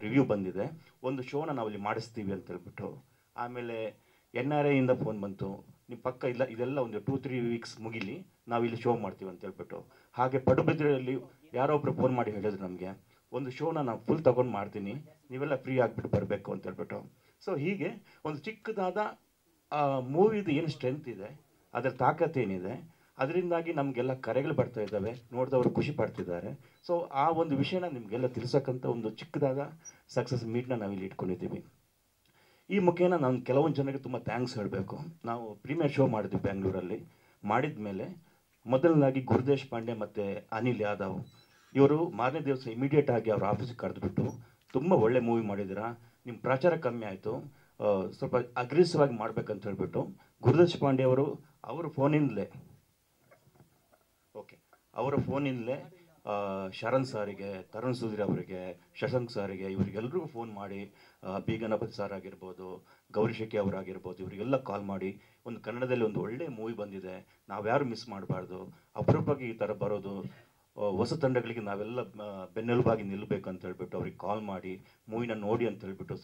Review ಬಂದಿದೆ, ಒಂದು ಶೋನ ನಾವಲ್ಲಿ ಮಾಡಿಸ್ತೀವಿ ಅಂತ ಹೇಳ್ಬಿಟ್ಟು. ಆಮೇಲೆ NRA ಇಂದ ಫೋನ್ ಬಂತು, ನಿಮ್ಮ ಪಕ್ಕ ಇಲ್ಲ ಇದೆಲ್ಲ ಒಂದು 2-3 ವೀಕ್ಸ್ ಮುಗಿಲಿ, ನಾವಿಲ್ಲಿ ಶೋ ಮಾಡ್ತೀವಿ ಅಂತ ಹೇಳ್ಬಿಟ್ಟು. ಹಾಗೆ ಪಡುಬಿದ್ರೆಯಲ್ಲಿ ಯಾರೋ ಒಬ್ರು ಫೋನ್ ಮಾಡಿ ಹೇಳಿದ್ರು ನಮಗೆ, ಒಂದು ಶೋನ ನಾನು ಫುಲ್ ತೊಗೊಂಡು ಮಾಡ್ತೀನಿ, ನೀವೆಲ್ಲ ಫ್ರೀ ಆಗಿಬಿಟ್ಟು ಬರಬೇಕು ಅಂತ ಹೇಳ್ಬಿಟ್ಟು. ಸೊ ಹೀಗೆ ಒಂದು ಚಿಕ್ಕದಾದ ಮೂವಿದು ಏನು ಸ್ಟ್ರೆಂತ್ ಇದೆ, ಅದರ ತಾಕತ್ತೇನಿದೆ, ಅದರಿಂದಾಗಿ ನಮಗೆಲ್ಲ ಕರೆಗಳು ಬರ್ತಾ ಇದ್ದಾವೆ, ನೋಡಿದವರು ಖುಷಿ ಪಡ್ತಿದ್ದಾರೆ. ಸೊ ಆ ಒಂದು ವಿಷಯನ ನಿಮಗೆಲ್ಲ ತಿಳಿಸೋಕ್ಕಂಥ ಒಂದು ಚಿಕ್ಕದಾದ ಸಕ್ಸಸ್ ಮೀಟ್ನ ನಾವಿಲ್ಲಿ ಇಟ್ಕೊಂಡಿದ್ದೀವಿ. ಈ ಮುಖೇನ ನಾನು ಕೆಲವೊಂದು ಜನರಿಗೆ ತುಂಬ ಥ್ಯಾಂಕ್ಸ್ ಹೇಳಬೇಕು. ನಾವು ಪ್ರೀಮಿಯರ್ ಶೋ ಮಾಡಿದ್ವಿ ಬೆಂಗಳೂರಲ್ಲಿ. ಮಾಡಿದ ಮೇಲೆ ಮೊದಲನಾಗಿ ಗುರುದೇಶ್ ಪಾಂಡೆ ಮತ್ತು ಅನಿಲ್ ಯಾದವ್ ಇವರು ಮಾರನೇ ದಿವಸ ಇಮಿಡಿಯೇಟ್ ಆಗಿ ಅವ್ರ ಆಫೀಸಿಗೆ ಕರೆದುಬಿಟ್ಟು, ತುಂಬ ಒಳ್ಳೆ ಮೂವಿ ಮಾಡಿದ್ದೀರಾ, ನಿಮ್ಮ ಪ್ರಚಾರ ಕಮ್ಮಿ ಆಯಿತು, ಸ್ವಲ್ಪ ಅಗ್ರೆಸಿವ್ ಆಗಿ ಮಾಡ್ಬೇಕಂತ ಹೇಳ್ಬಿಟ್ಟು ಗುರುದೇಶ್ ಪಾಂಡೆ ಅವರು ಅವರ ಫೋನಿಂದಲೇ ಶರಣ್ ಸಾರಿಗೆ, ತರುಣ್ ಸುಧೀರ್ ಅವರಿಗೆ, ಶಶಾಂಕ್ ಸಾರಿಗೆ, ಇವರಿಗೆಲ್ರಿಗೂ ಫೋನ್ ಮಾಡಿ, ಬಿ ಗಣಪತಿ ಸಾರ್ ಆಗಿರ್ಬೋದು, ಗೌರಿ ಶೆಟ್ಟಿ ಅವರಾಗಿರ್ಬೋದು, ಇವರಿಗೆಲ್ಲ ಕಾಲ್ ಮಾಡಿ, ಒಂದು ಕನ್ನಡದಲ್ಲಿ ಒಂದು ಒಳ್ಳೆಯ ಮೂವಿ ಬಂದಿದೆ, ನಾವ್ಯಾರು ಮಿಸ್ ಮಾಡಬಾರ್ದು, ಅಪರೂಪಕ್ಕೆ ಈ ಥರ ಬರೋದು, ಹೊಸ ತಂಡಗಳಿಗೆ ನಾವೆಲ್ಲ ಬೆನ್ನೆಲುಬಾಗಿ ನಿಲ್ಲಬೇಕು ಅಂತ ಹೇಳ್ಬಿಟ್ಟು ಅವ್ರಿಗೆ ಕಾಲ್ ಮಾಡಿ ಮೂವಿನ ನೋಡಿ ಅಂತ ಹೇಳ್ಬಿಟ್ಟು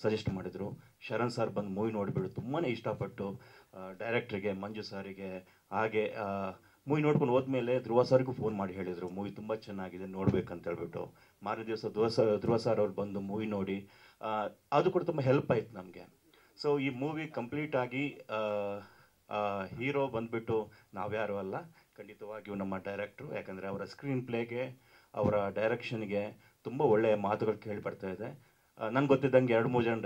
ಸಜೆಸ್ಟ್ ಮಾಡಿದರು. ಶರಣ್ ಸಾರ್ ಬಂದು ಮೂವಿ ನೋಡಿಬಿಟ್ಟು ತುಂಬಾ ಇಷ್ಟಪಟ್ಟು ಡೈರೆಕ್ಟ್ರಿಗೆ, ಮಂಜು ಸಾರಿಗೆ, ಹಾಗೆ ಮೂವಿ ನೋಡ್ಕೊಂಡು ಹೋದ್ಮೇಲೆ ಧ್ರುವ ಸಾರಿಗೂ ಫೋನ್ ಮಾಡಿ ಹೇಳಿದರು, ಮೂವಿ ತುಂಬ ಚೆನ್ನಾಗಿದೆ ನೋಡ್ಬೇಕಂತ ಹೇಳ್ಬಿಟ್ಟು. ಮಾರನೇ ದಿವಸ ಧ್ರುವ ಸಾರ್ ಅವ್ರು ಬಂದು ಮೂವಿ ನೋಡಿ, ಅದು ಕೂಡ ತುಂಬ ಹೆಲ್ಪ್ ಆಯ್ತು ನಮಗೆ. ಸೊ ಈ ಮೂವಿ ಕಂಪ್ಲೀಟಾಗಿ ಹೀರೋ ಬಂದುಬಿಟ್ಟು ನಾವ್ಯಾರು ಅಲ್ಲ, ಖಂಡಿತವಾಗಿಯೂ ನಮ್ಮ ಡೈರೆಕ್ಟ್ರು. ಯಾಕಂದರೆ ಅವರ ಸ್ಕ್ರೀನ್ ಪ್ಲೇಗೆ, ಅವರ ಡೈರೆಕ್ಷನ್ಗೆ ತುಂಬ ಒಳ್ಳೆಯ ಮಾತುಗಳು ಕೇಳಿ ಬರ್ತಾ ಇದೆ. ನನಗೆ ಗೊತ್ತಿದ್ದಂಗೆ 2-3 ಜನ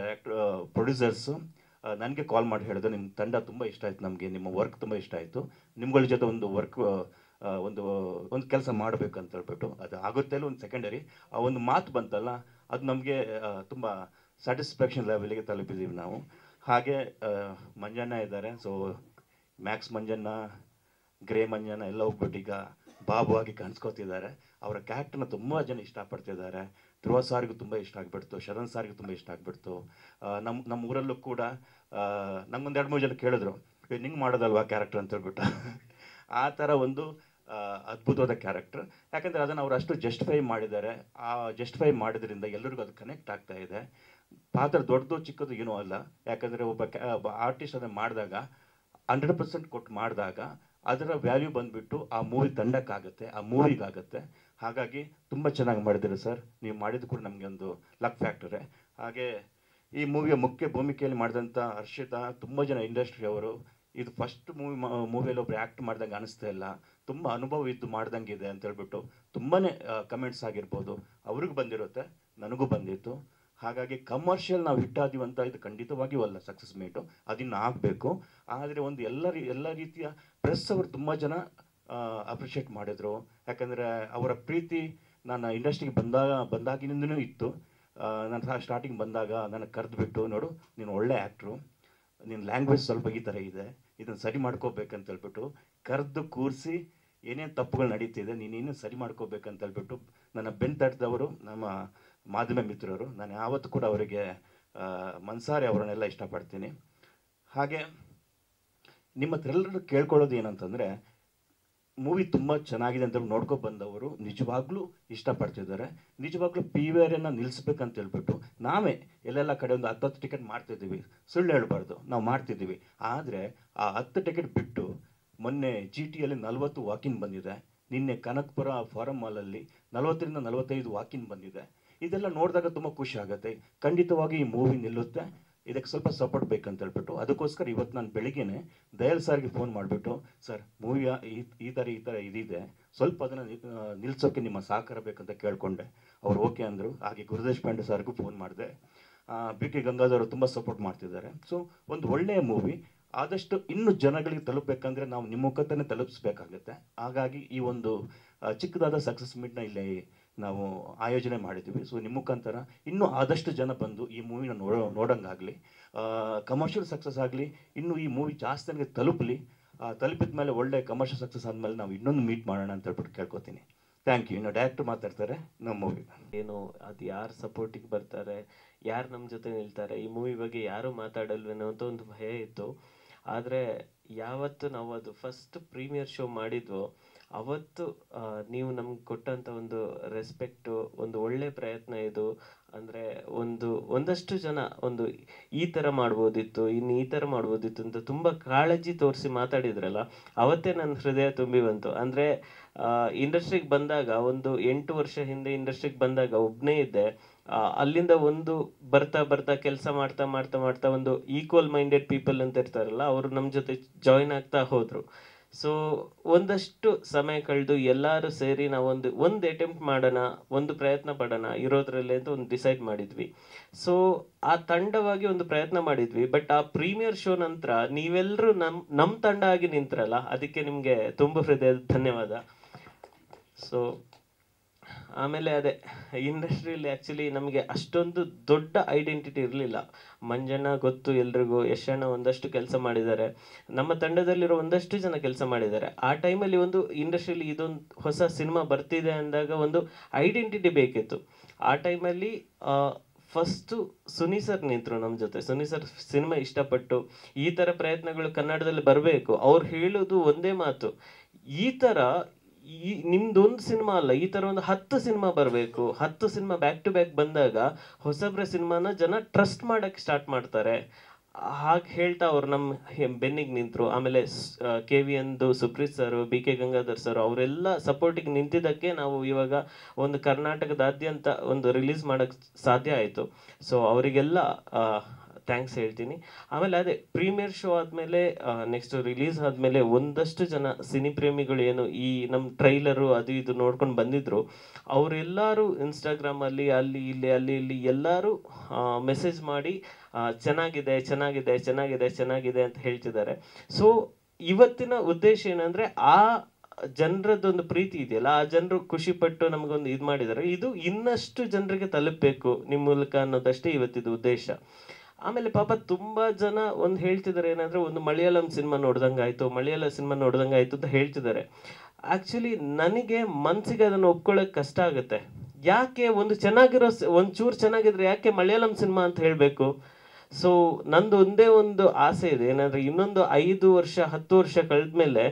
ಪ್ರೊಡ್ಯೂಸರ್ಸು ನನಗೆ ಕಾಲ್ ಮಾಡಿ ಹೇಳಿದ್ರು, ನಿಮ್ಮ ತಂಡ ತುಂಬ ಇಷ್ಟ ಆಯಿತು ನಮಗೆ, ನಿಮ್ಮ ವರ್ಕ್ ತುಂಬ ಇಷ್ಟ ಆಯಿತು, ನಿಮ್ಗಳ ಜೊತೆ ಒಂದು ಕೆಲಸ ಮಾಡಬೇಕು ಅಂತ ಹೇಳ್ಬಿಟ್ಟು. ಅದು ಆಗುತ್ತೆ ಒಂದು ಸೆಕೆಂಡರಿ, ಆ ಒಂದು ಮಾತು ಬಂತಲ್ಲ, ಅದು ನಮಗೆ ತುಂಬ ಸ್ಯಾಟಿಸ್ಫ್ಯಾಕ್ಷನ್ ಲೆವೆಲ್ಗೆ ತಲುಪಿದ್ದೀವಿ ನಾವು. ಹಾಗೆ ಮಂಜಣ್ಣ ಇದ್ದಾರೆ. So Max Manjanna, grey Manjanna ಎಲ್ಲ ಹೋಗ್ಬಿಟ್ಟು ಈಗ ಬಾಬು ಆಗಿ ಕಾಣಿಸ್ಕೊತಿದ್ದಾರೆ. ಅವರ ಕ್ಯಾರೆಕ್ಟರ್ನ ತುಂಬ ಜನ ಇಷ್ಟಪಡ್ತಿದ್ದಾರೆ. ಧ್ರುವ ಸಾರಿಗೂ ತುಂಬ ಇಷ್ಟ ಆಗಿಬಿಡ್ತು, ಶರಣ್ ಸಾರಿಗೂ ತುಂಬ ಇಷ್ಟ ಆಗಿಬಿಡ್ತು. ನಮ್ಮ ಊರಲ್ಲೂ ಕೂಡ ನಮಗೊಂದು 2-3 ಜನ ಕೇಳಿದ್ರು, ನಿಂಗೆ ಮಾಡೋದಲ್ವಾ ಕ್ಯಾರೆಕ್ಟರ್ ಅಂತ ಹೇಳ್ಬಿಟ್ಟು. ಆ ಥರ ಒಂದು ಅದ್ಭುತವಾದ ಕ್ಯಾರೆಕ್ಟರ್. ಯಾಕಂದರೆ ಅದನ್ನು ಅವರು ಅಷ್ಟು ಜಸ್ಟಿಫೈ ಮಾಡಿದ್ದಾರೆ. ಆ ಜಸ್ಟಿಫೈ ಮಾಡಿದ್ರಿಂದ ಎಲ್ಲರಿಗೂ ಅದು ಕನೆಕ್ಟ್ ಆಗ್ತಾ ಇದೆ. ಪಾತ್ರ ದೊಡ್ಡದು ಚಿಕ್ಕದು ಏನೂ ಅಲ್ಲ. ಯಾಕಂದರೆ ಒಬ್ಬ ಆರ್ಟಿಸ್ಟ್ ಅದನ್ನು ಮಾಡಿದಾಗ 100% ಕೊಟ್ಟು ಮಾಡಿದಾಗ ಅದರ ವ್ಯಾಲ್ಯೂ ಬಂದುಬಿಟ್ಟು ಆ ಮೂವಿ ತಂಡಕ್ಕಾಗುತ್ತೆ, ಆ ಮೂವಿಗಾಗುತ್ತೆ. ಹಾಗಾಗಿ ತುಂಬ ಚೆನ್ನಾಗಿ ಮಾಡಿದ್ದೀರಿ ಸರ್, ನೀವು ಮಾಡಿದ್ದು ಕೂಡ ನಮಗೆ ಒಂದು ಲಕ್ ಫ್ಯಾಕ್ಟರೇ. ಹಾಗೆ ಈ ಮೂವಿಯ ಮುಖ್ಯ ಭೂಮಿಕೆಯಲ್ಲಿ ಮಾಡಿದಂಥ ಹರ್ಷಿತಾ, ತುಂಬ ಜನ ಇಂಡಸ್ಟ್ರಿ ಅವರು, ಇದು ಫಸ್ಟ್ ಮೂವಿಯಲ್ಲಿ ಒಬ್ರು ಆ್ಯಕ್ಟ್ ಮಾಡ್ದಂಗೆ ಅನಿಸ್ತಾ ಇಲ್ಲ, ತುಂಬ ಅನುಭವ ಇದ್ದು ಮಾಡ್ದಂಗೆ ಇದೆ ಅಂತ ಹೇಳ್ಬಿಟ್ಟು ತುಂಬಾ ಕಮೆಂಟ್ಸ್ ಆಗಿರ್ಬೋದು ಅವ್ರಿಗೂ ಬಂದಿರುತ್ತೆ, ನನಗೂ ಬಂದಿತ್ತು. ಹಾಗಾಗಿ ಕಮರ್ಷಿಯಲ್ ನಾವು ಹಿಟ್ಟಾದೀವಿ ಅಂತ ಇದು ಖಂಡಿತವಾಗಿಯೂ ಅಲ್ಲ ಸಕ್ಸಸ್ ಮೀಟು, ಅದನ್ನು ಆಗಬೇಕು. ಆದರೆ ಒಂದು ಎಲ್ಲ ರೀತಿಯ ಪ್ರೆಸ್ ಅವರು ತುಂಬ ಜನ ಅಪ್ರಿಷಿಯೇಟ್ ಮಾಡಿದರು. ಯಾಕಂದರೆ ಅವರ ಪ್ರೀತಿ ನಾನು ಇಂಡಸ್ಟ್ರಿಗೆ ಬಂದಾಗಿನಿಂದನೂ ಇತ್ತು. ನಾನು ಸ್ಟಾರ್ಟಿಂಗ್ ಬಂದಾಗ ನನಗೆ ಕರೆದುಬಿಟ್ಟು, ನೋಡು ನೀನು ಒಳ್ಳೆ ಆ್ಯಕ್ಟ್ರು, ನಿನ್ನ ಲ್ಯಾಂಗ್ವೇಜ್ ಸ್ವಲ್ಪ ಈ ಥರ ಇದೆ, ಇದನ್ನು ಸರಿ ಮಾಡ್ಕೋಬೇಕಂತ ಹೇಳ್ಬಿಟ್ಟು ಕರೆದು ಕೂರಿಸಿ, ಏನೇನು ತಪ್ಪುಗಳು ನಡೀತಿದೆ ನೀನೇನು ಸರಿ ಮಾಡ್ಕೋಬೇಕಂತ ಹೇಳ್ಬಿಟ್ಟು ನನ್ನ ಬೆನ್ನು ತಟ್ಟಿದವರು ನಮ್ಮ ಮಾಧ್ಯಮ ಮಿತ್ರರು. ನಾನು ಯಾವತ್ತೂ ಕೂಡ ಅವರಿಗೆ ಮನ್ಸಾರೆ ಅವರನ್ನೆಲ್ಲ ಇಷ್ಟಪಡ್ತೀನಿ. ಹಾಗೆ ನಿಮ್ಮ ಹತ್ರ ಎಲ್ಲರೂ ಕೇಳ್ಕೊಳ್ಳೋದು ಏನಂತಂದರೆ, ಮೂವಿ ತುಂಬ ಚೆನ್ನಾಗಿದೆ ಅಂತ ನೋಡ್ಕೊ ಬಂದವರು ನಿಜವಾಗ್ಲೂ ಇಷ್ಟಪಡ್ತಿದ್ದಾರೆ. ನಿಜವಾಗ್ಲೂ PVR ನಿಲ್ಲಿಸ್ಬೇಕಂತ ಹೇಳ್ಬಿಟ್ಟು ನಾವೇ ಎಲ್ಲೆಲ್ಲ ಕಡೆ ಒಂದು 10 ಟಿಕೆಟ್ ಮಾಡ್ತಿದ್ದೀವಿ, ಸುಳ್ಳು ಹೇಳ್ಬಾರ್ದು, ನಾವು ಮಾಡ್ತಿದ್ದೀವಿ. ಆದರೆ ಆ 10 ಟಿಕೆಟ್ ಬಿಟ್ಟು ಮೊನ್ನೆ GTಯಲ್ಲಿ 40 ವಾಕಿನ್ ಬಂದಿದೆ, ನಿನ್ನೆ ಕನಕಪುರ ಫಾರಂ ಮಾಲಲ್ಲಿ 40ರಿಂದ 45 ವಾಕಿನ್ ಬಂದಿದೆ. ಇದೆಲ್ಲ ನೋಡಿದಾಗ ತುಂಬ ಖುಷಿ ಆಗುತ್ತೆ. ಖಂಡಿತವಾಗಿ ಈ ಮೂವಿ ನಿಲ್ಲುತ್ತೆ, ಇದಕ್ಕೆ ಸ್ವಲ್ಪ ಸಪೋರ್ಟ್ ಬೇಕಂತ ಹೇಳ್ಬಿಟ್ಟು ಅದಕ್ಕೋಸ್ಕರ ಇವತ್ತು ನಾನು ಬೆಳಿಗ್ಗೆನೆ ದಯಾಲ್ ಸಾರ್ಗೆ ಫೋನ್ ಮಾಡಿಬಿಟ್ಟು, ಸರ್ ಮೂವಿಯ ಈ ಥರ ಇದಿದೆ, ಸ್ವಲ್ಪ ಅದನ್ನು ನಿಲ್ಲಿಸೋಕ್ಕೆ ನಿಮ್ಮ ಸಹಕಾರ ಬೇಕಂತ ಕೇಳಿಕೊಂಡೆ. ಅವ್ರು ಓಕೆ ಅಂದರು. ಹಾಗೆ ಗುರುದೇಶ್ ಪಾಂಡೆ ಸರ್ಗೂ ಫೋನ್ ಮಾಡಿದೆ. BK ಗಂಗಾಧರ್ ತುಂಬ ಸಪೋರ್ಟ್ ಮಾಡ್ತಿದ್ದಾರೆ. ಸೊ ಒಂದು ಒಳ್ಳೆಯ ಮೂವಿ ಆದಷ್ಟು ಇನ್ನೂ ಜನಗಳಿಗೆ ತಲುಪಬೇಕಂದ್ರೆ ನಾವು ನಿಮ್ಮ ಮುಖಾಂತರನೇ ತಲುಪಿಸ್ಬೇಕಾಗತ್ತೆ. ಹಾಗಾಗಿ ಈ ಒಂದು ಚಿಕ್ಕದಾದ ಸಕ್ಸಸ್ ಮೀಟ್ನ ಇಲ್ಲಿ ನಾವು ಆಯೋಜನೆ ಮಾಡಿದ್ದೀವಿ. ಸೊ ನಿಮ್ಮ ಮುಖಾಂತರ ಇನ್ನೂ ಆದಷ್ಟು ಜನ ಬಂದು ಈ ಮೂವಿನ ನೋಡೋಂಗಾಗಲಿ, ಕಮರ್ಷಿಯಲ್ ಸಕ್ಸಸ್ ಆಗಲಿ, ಇನ್ನೂ ಈ ಮೂವಿ ಜಾಸ್ತಿ ನನಗೆ ತಲುಪಿದ ಮೇಲೆ ಒಳ್ಳೆ ಕಮರ್ಷಿಯಲ್ ಸಕ್ಸಸ್ ಆದಮೇಲೆ ನಾವು ಇನ್ನೊಂದು ಮೀಟ್ ಮಾಡೋಣ ಅಂತ ಹೇಳ್ಬಿಟ್ಟು ಕೇಳ್ಕೊತೀನಿ. Thank you. ಇನ್ನು ಡೈರೆಕ್ಟರ್ ಮಾತಾಡ್ತಾರೆ ನಮ್ಮ ಮೂವಿ. ಏನು ಅದು ಯಾರು ಸಪೋರ್ಟಿಗೆ ಬರ್ತಾರೆ, ಯಾರು ನಮ್ಮ ಜೊತೆ ನಿಲ್ತಾರೆ, ಈ ಮೂವಿ ಬಗ್ಗೆ ಯಾರೂ ಮಾತಾಡಲ್ವೇನೋ ಅಂತ ಒಂದು ಭಯ ಇತ್ತು. ಆದರೆ ಯಾವತ್ತು ನಾವು ಅದು ಫಸ್ಟ್ ಪ್ರೀಮಿಯರ್ ಶೋ ಮಾಡಿದ್ವೋ ಅವತ್ತು ನೀವು ನಮ್ಗೆ ಕೊಟ್ಟಂಥ ಒಂದು ರೆಸ್ಪೆಕ್ಟು, ಒಂದು ಒಳ್ಳೆ ಪ್ರಯತ್ನ ಇದು, ಅಂದ್ರೆ ಒಂದಷ್ಟು ಜನ ಈ ತರ ಮಾಡ್ಬೋದಿತ್ತು, ಇನ್ನು ಈ ತರ ಮಾಡ್ಬೋದಿತ್ತು ಅಂತ ತುಂಬಾ ಕಾಳಜಿ ತೋರಿಸಿ ಮಾತಾಡಿದ್ರಲ್ಲ, ಅವತ್ತೇ ನನ್ನ ಹೃದಯ ತುಂಬಿ ಬಂತು. ಅಂದ್ರೆ ಇಂಡಸ್ಟ್ರಿಗೆ ಬಂದಾಗ 8 ವರ್ಷ ಹಿಂದೆ ಇಂಡಸ್ಟ್ರಿಗೆ ಬಂದಾಗ ಒಬ್ನೇ ಇದ್ದೆ. ಅಲ್ಲಿಂದ ಬರ್ತಾ ಬರ್ತಾ ಕೆಲಸ ಮಾಡ್ತಾ ಮಾಡ್ತಾ ಮಾಡ್ತಾ ಈಕ್ವಲ್ ಮೈಂಡೆಡ್ ಪೀಪಲ್ ಅಂತ ಇರ್ತಾರಲ್ಲ, ಅವರು ನಮ್ಮ ಜೊತೆ ಜಾಯಿನ್ ಆಗ್ತಾ ಹೋದ್ರು. ಸೊ ಒಂದಷ್ಟು ಸಮಯ ಕಳೆದು ಎಲ್ಲರೂ ಸೇರಿ ನಾವು ಒಂದು ಅಟೆಂಪ್ಟ್ ಮಾಡೋಣ, ಒಂದು ಪ್ರಯತ್ನ ಪಡೋಣ ಇರೋದ್ರಲ್ಲಿ ಅಂತ ಡಿಸೈಡ್ ಮಾಡಿದ್ವಿ. ಸೊ ಆ ತಂಡವಾಗಿ ಒಂದು ಪ್ರಯತ್ನ ಮಾಡಿದ್ವಿ. ಬಟ್ ಆ ಪ್ರೀಮಿಯರ್ ಶೋ ನಂತರ ನೀವೆಲ್ಲರೂ ನಮ್ ತಂಡ ಆಗಿ ನಿಂತ್ರಲ್ಲ, ಅದಕ್ಕೆ ನಿಮ್ಗೆ ತುಂಬ ಹೃದಯದ ಧನ್ಯವಾದ. ಸೊ ಆಮೇಲೆ ಅದೇ ಇಂಡಸ್ಟ್ರಿಯಲ್ಲಿ ಆ್ಯಕ್ಚುಲಿ ನಮಗೆ ಅಷ್ಟೊಂದು ದೊಡ್ಡ ಐಡೆಂಟಿಟಿ ಇರಲಿಲ್ಲ. ಮಂಜಣ್ಣ ಗೊತ್ತು ಎಲ್ರಿಗೂ, ಯಶಣ್ಣ ಒಂದಷ್ಟು ಕೆಲಸ ಮಾಡಿದ್ದಾರೆ, ನಮ್ಮ ತಂಡದಲ್ಲಿರೋ ಒಂದಷ್ಟು ಜನ ಕೆಲಸ ಮಾಡಿದ್ದಾರೆ. ಆ ಟೈಮಲ್ಲಿ ಇಂಡಸ್ಟ್ರಿಯಲ್ಲಿ ಇದೊಂದು ಹೊಸ ಸಿನಿಮಾ ಬರ್ತಿದೆ ಅಂದಾಗ ಒಂದು ಐಡೆಂಟಿಟಿ ಬೇಕಿತ್ತು. ಆ ಟೈಮಲ್ಲಿ ಫಸ್ಟು ಸುನಿ ಸರ್ ನಿಂತರು ನಮ್ಮ ಜೊತೆ. ಸುನಿ ಸರ್ ಸಿನಿಮಾ ಇಷ್ಟಪಟ್ಟು ಈ ಥರ ಪ್ರಯತ್ನಗಳು ಕನ್ನಡದಲ್ಲಿ ಬರಬೇಕು. ಅವ್ರು ಹೇಳೋದು ಒಂದೇ ಮಾತು, ಈ ಥರ ನಿಮ್ದೊಂದು ಸಿನಿಮಾ ಅಲ್ಲ, ಈ ತರ 10 ಸಿನಿಮಾ ಬರಬೇಕು. 10 ಸಿನಿಮಾ ಬ್ಯಾಕ್ ಟು ಬ್ಯಾಕ್ ಬಂದಾಗ ಹೊಸಬ್ರ ಸಿನಿಮಾನ ಜನ ಟ್ರಸ್ಟ್ ಮಾಡಕ್ ಸ್ಟಾರ್ಟ್ ಮಾಡ್ತಾರೆ. ಹಾಗೆ ಹೇಳ್ತಾ ಅವ್ರು ನಮ್ಮ ಬೆನ್ನಿಗೆ ನಿಂತರು. ಆಮೇಲೆ KV Supreeth sir, BK Gangadhar sir ಅವರೆಲ್ಲ ಸಪೋರ್ಟಿಗೆ ನಿಂತಿದ್ದಕ್ಕೆ ನಾವು ಇವಾಗ ಕರ್ನಾಟಕದಾದ್ಯಂತ ರಿಲೀಸ್ ಮಾಡಕ್ ಸಾಧ್ಯ ಆಯಿತು. ಸೊ ಅವರಿಗೆಲ್ಲ ಥ್ಯಾಂಕ್ಸ್ ಹೇಳ್ತೀನಿ. ಆಮೇಲೆ ಅದೇ ಪ್ರೀಮಿಯರ್ ಶೋ ಆದಮೇಲೆ ನೆಕ್ಸ್ಟ್ ರಿಲೀಸ್ ಆದಮೇಲೆ ಒಂದಷ್ಟು ಜನ ಸಿನಿ ಪ್ರೇಮಿಗಳು ಏನು ಈ ನಮ್ಮ ಟ್ರೈಲರು ಅದು ಇದು ನೋಡ್ಕೊಂಡು ಬಂದಿದ್ರು, ಅವರೆಲ್ಲರೂ ಇನ್ಸ್ಟಾಗ್ರಾಮಲ್ಲಿ ಅಲ್ಲಿ ಇಲ್ಲಿ ಎಲ್ಲರೂ ಮೆಸೇಜ್ ಮಾಡಿ ಚೆನ್ನಾಗಿದೆ ಚೆನ್ನಾಗಿದೆ ಚೆನ್ನಾಗಿದೆ ಚೆನ್ನಾಗಿದೆ ಅಂತ ಹೇಳ್ತಿದ್ದಾರೆ. ಸೊ ಇವತ್ತಿನ ಉದ್ದೇಶ ಏನಂದರೆ ಆ ಜನರದ್ದೊಂದು ಪ್ರೀತಿ ಇದೆಯಲ್ಲ, ಆ ಜನರು ಖುಷಿ ಪಟ್ಟು ನಮಗೊಂದು ಇದು ಮಾಡಿದ್ದಾರೆ, ಇದು ಇನ್ನಷ್ಟು ಜನರಿಗೆ ತಲುಪಬೇಕು ನಿಮ್ಮ ಮೂಲಕ ಅನ್ನೋದಷ್ಟೇ ಇವತ್ತಿದು ಉದ್ದೇಶ. ಆಮೇಲೆ ಪಾಪ ತುಂಬಾ ಜನ ಹೇಳ್ತಿದ್ದಾರೆ ಏನಂದ್ರೆ, ಮಲಯಾಳಂ ಸಿನಿಮಾ ನೋಡ್ದಂಗಾಯ್ತು, ಮಲಯಾಳ ಸಿನಿಮಾ ನೋಡ್ದಂಗಾಯ್ತು ಅಂತ ಹೇಳ್ತಿದ್ದಾರೆ. ಆಕ್ಚುಲಿ ನನಗೆ ಮನ್ಸಿಗೆ ಅದನ್ನು ಒಪ್ಕೊಳ್ಳೋಕೆ ಕಷ್ಟ ಆಗುತ್ತೆ. ಯಾಕೆ ಚೆನ್ನಾಗಿರೋ ಚೂರು ಚೆನ್ನಾಗಿದ್ರೆ ಯಾಕೆ ಮಲಯಾಳಂ ಸಿನಿಮಾ ಅಂತ ಹೇಳಬೇಕು? ಸೊ ನಂದು ಒಂದೇ ಆಸೆ ಇದೆ, ಏನಂದ್ರೆ ಇನ್ನೊಂದು 5 ವರ್ಷ 10 ವರ್ಷ ಕಳೆದ್ಮೇಲೆ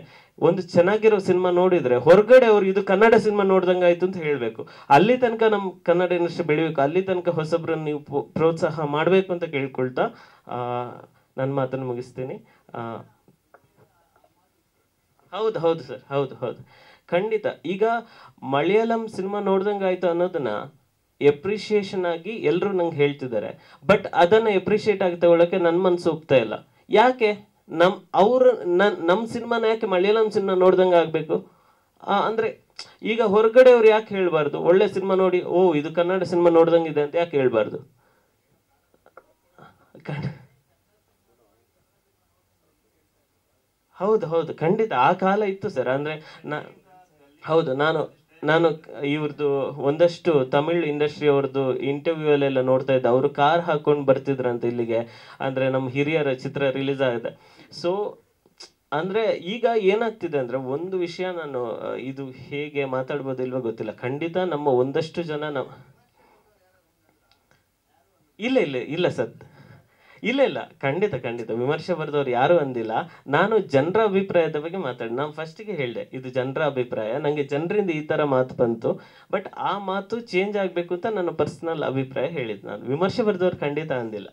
ಚೆನ್ನಾಗಿರೋ ಸಿನಿಮಾ ನೋಡಿದ್ರೆ ಹೊರಗಡೆ ಅವ್ರು ಇದು ಕನ್ನಡ ಸಿನಿಮಾ ನೋಡ್ದಂಗಾಯ್ತು ಅಂತ ಹೇಳ್ಬೇಕು. ಅಲ್ಲಿ ತನಕ ನಮ್ಮ ಕನ್ನಡ ಇಂಡಸ್ಟ್ರಿ ಬೆಳಿಬೇಕು, ಅಲ್ಲಿ ತನಕ ಹೊಸಬ್ರನ್ನ ನೀವು ಪ್ರೋತ್ಸಾಹ ಮಾಡಬೇಕು ಅಂತ ಕೇಳ್ಕೊಳ್ತಾ ನನ್ನ ಮಾತನ್ನು ಮುಗಿಸ್ತೀನಿ. ಹೌದು ಸರ್, ಹೌದು ಖಂಡಿತ. ಈಗ ಮಲಯಾಳಂ ಸಿನಿಮಾ ನೋಡ್ದಂಗಾಯ್ತು ಅನ್ನೋದನ್ನ ಎಪ್ರಿಷಿಯೇಷನ್ ಆಗಿ ಎಲ್ಲರೂ ನಂಗೆ ಹೇಳ್ತಿದ್ದಾರೆ. ಬಟ್ ಅದನ್ನ ಎಪ್ರಿಷಿಯೇಟ್ ಆಗಿ ತಗೊಳಕ್ಕೆ ನನ್ನ ಮನಸ್ಸು ಒಪ್ತಾ ಇಲ್ಲ. ಯಾಕೆ ನಮ್ಮ ಸಿನಿಮಾನ ಯಾಕೆ ಮಲಯಾಳಂ ಸಿನಿಮಾ ನೋಡ್ದಂಗೆ ಆಗ್ಬೇಕು? ಅಂದ್ರೆ ಈಗ ಹೊರಗಡೆ ಅವ್ರು ಯಾಕೆ ಹೇಳ್ಬಾರ್ದು? ಒಳ್ಳೆ ಸಿನಿಮಾ ನೋಡಿ ಇದು ಕನ್ನಡ ಸಿನಿಮಾ ನೋಡ್ದಂಗಿದೆ ಅಂತ ಯಾಕೆ ಹೇಳ್ಬಾರ್ದು? ಹೌದು ಖಂಡಿತ ಆ ಕಾಲ ಇತ್ತು ಸರ್. ಅಂದ್ರೆ ಹೌದು, ನಾನು ಇವ್ರದ್ದು ಒಂದಷ್ಟು ತಮಿಳ್ ಇಂಡಸ್ಟ್ರಿ ಅವ್ರದ್ದು ಇಂಟರ್ವ್ಯೂ ಅಲ್ಲೆಲ್ಲ ನೋಡ್ತಾ ಇದ್ದೆ. ಅವರು ಕಾರ್ ಹಾಕೊಂಡು ಬರ್ತಿದ್ರಂತ ಇಲ್ಲಿಗೆ, ಅಂದ್ರೆ ನಮ್ಮ ಹಿರಿಯರ ಚಿತ್ರ ರಿಲೀಸ್ ಆಗಿದೆ. ಸೊ ಅಂದ್ರೆ ಈಗ ಏನಾಗ್ತಿದೆ ಅಂದ್ರೆ, ಒಂದು ವಿಷಯ ನಾನು ಇದು ಹೇಗೆ ಮಾತಾಡ್ಬೋದು ಇಲ್ವೋ ಗೊತ್ತಿಲ್ಲ, ಖಂಡಿತ ನಮ್ಮ ಒಂದಷ್ಟು ಜನ ಇಲ್ಲ ಸರ್, ಇಲ್ಲ ಖಂಡಿತ ವಿಮರ್ಶೆ ಬರೆದವ್ರು ಯಾರು ಅಂದಿಲ್ಲ. ನಾನು ಜನರ ಅಭಿಪ್ರಾಯದ ಬಗ್ಗೆ ನಾನು ಫಸ್ಟಿಗೆ ಹೇಳಿದೆ, ಇದು ಜನರ ಅಭಿಪ್ರಾಯ, ನಂಗೆ ಜನರಿಂದ ಈ ತರ ಮಾತು ಬಂತು, ಬಟ್ ಆ ಮಾತು ಚೇಂಜ್ ಆಗ್ಬೇಕು ಅಂತ ನನ್ನ ಪರ್ಸನಲ್ ಅಭಿಪ್ರಾಯ ಹೇಳಿದ್. ನಾನು ವಿಮರ್ಶೆ ಬರೆದವ್ರು ಖಂಡಿತ ಅಂದಿಲ್ಲ.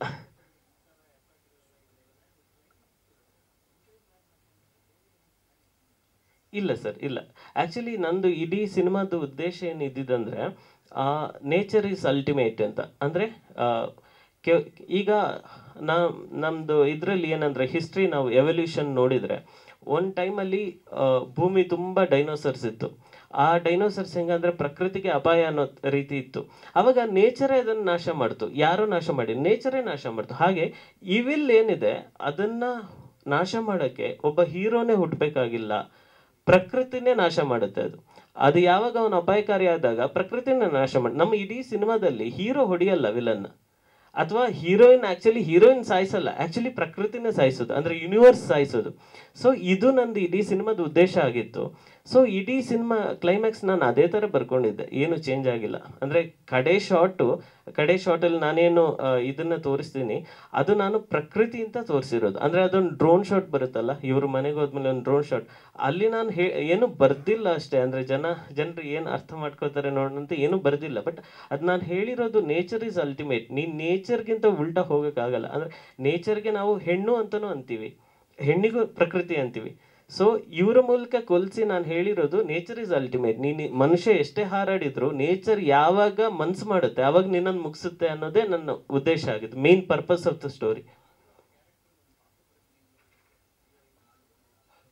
ಇಲ್ಲ ಸರ್, ಇಲ್ಲ. ಆಕ್ಚುಲಿ ನಂದು ಇಡೀ ಸಿನಿಮಾದ ಉದ್ದೇಶ ಏನಿದ್ದಿದಂದ್ರೆ, ನೇಚರ್ ಈಸ್ ಅಲ್ಟಿಮೇಟ್ ಅಂತ. ಅಂದ್ರೆ ಈಗ ನಮ್ದು ಇದರಲ್ಲಿ ಏನಂದ್ರೆ, ಹಿಸ್ಟ್ರಿ ನಾವು ಎವಲ್ಯೂಷನ್ ನೋಡಿದ್ರೆ, ಒಂದು ಟೈಮಲ್ಲಿ ಭೂಮಿ ತುಂಬ ಡೈನೋಸರ್ಸ್ ಇತ್ತು. ಆ ಡೈನೋಸರ್ಸ್ ಹೆಂಗಂದ್ರೆ ಪ್ರಕೃತಿಗೆ ಅಪಾಯ ಅನ್ನೋ ರೀತಿ ಇತ್ತು. ಅವಾಗ ನೇಚರೇ ಅದನ್ನು ನಾಶ ಮಾಡ್ತು, ಯಾರೋ ನಾಶ ಮಾಡಿ, ನೇಚರೇ ನಾಶ ಮಾಡ್ತು. ಹಾಗೆ ಇವಿಲ್ ಏನಿದೆ ಅದನ್ನ ನಾಶ ಮಾಡೋಕ್ಕೆ ಒಬ್ಬ ಹೀರೋನೇ ಹುಟ್ಟಬೇಕಾಗಿಲ್ಲ, ಪ್ರಕೃತಿನೇ ನಾಶ ಮಾಡುತ್ತೆ. ಅದು ಯಾವಾಗ ಅವನು ಅಪಾಯಕಾರಿ ಆದಾಗ ಪ್ರಕೃತಿನೇ ನಾಶ ಮಾಡಿ. ನಮ್ಮ ಇಡೀ ಸಿನಿಮಾದಲ್ಲಿ ಹೀರೋ ಹೊಡಿಯಲ್ಲ ವಿಲನ್, ಅಥವಾ ಹೀರೋಯಿನ್ ಸಾಯಿಸಲ್ಲ, ಆಕ್ಚುಲಿ ಪ್ರಕೃತಿನೇ ಸಾಯಿಸೋದು, ಅಂದ್ರೆ ಯೂನಿವರ್ಸ್ ಸಾಯಿಸೋದು. ಸೊ ಇದು ನಂದು ಇಡೀ ಸಿನಿಮಾದ ಉದ್ದೇಶ ಆಗಿತ್ತು. ಸೊ ಇಡೀ ಸಿನಿಮಾ ಕ್ಲೈಮ್ಯಾಕ್ಸ್ ನಾನು ಅದೇ ಥರ ಬರ್ಕೊಂಡಿದ್ದೆ, ಏನು ಚೇಂಜ್ ಆಗಿಲ್ಲ. ಅಂದರೆ ಕಡೆ ಶಾರ್ಟಲ್ಲಿ ನಾನೇನು ಇದನ್ನ ತೋರಿಸ್ತೀನಿ ಅದು ನಾನು ಪ್ರಕೃತಿ ಅಂತ ತೋರಿಸಿರೋದು. ಅಂದರೆ ಅದೊಂದು ಡ್ರೋನ್ ಶಾಟ್ ಬರುತ್ತಲ್ಲ, ಇವರು ಮನೆಗೆ ಹೋದ್ಮೇಲೆ ಒಂದು ಡ್ರೋನ್ ಶಾಟ್, ಅಲ್ಲಿ ನಾನು ಏನು ಬರ್ದಿಲ್ಲ ಅಷ್ಟೇ. ಅಂದರೆ ಜನರು ಏನು ಅರ್ಥ ಮಾಡ್ಕೋತಾರೆ ನೋಡೋಣಂತ ಏನು ಬರ್ದಿಲ್ಲ. ಬಟ್ ಅದು ನಾನು ಹೇಳಿರೋದು ನೇಚರ್ ಈಸ್ ಅಲ್ಟಿಮೇಟ್. ನೀನು ನೇಚರ್ಗಿಂತ ಉಲ್ಟಾ ಹೋಗೋಕ್ಕಾಗಲ್ಲ. ಅಂದರೆ ನೇಚರ್ಗೆ ನಾವು ಹೆಣ್ಣು ಅಂತಲೂ ಅಂತೀವಿ, ಹೆಣ್ಣಿಗೂ ಪ್ರಕೃತಿ ಅಂತೀವಿ. ಸೊ ಇವರ ಮೂಲಕ ಕೊಲ್ಸಿ ನಾನು ಹೇಳಿರೋದು ನೇಚರ್ ಇಸ್ ಅಲ್ಟಿಮೇಟ್. ನೀನು ಮನುಷ್ಯ ಎಷ್ಟೇ ಹಾರಾಡಿದ್ರು ನೇಚರ್ ಯಾವಾಗ ಮನ್ಸು ಮಾಡುತ್ತೆ ಆವಾಗ ನಿನ್ನನ್ನು ಮುಗಿಸುತ್ತೆ ಅನ್ನೋದೇ ನನ್ನ ಉದ್ದೇಶ ಆಗಿತ್ತು, main purpose of the story.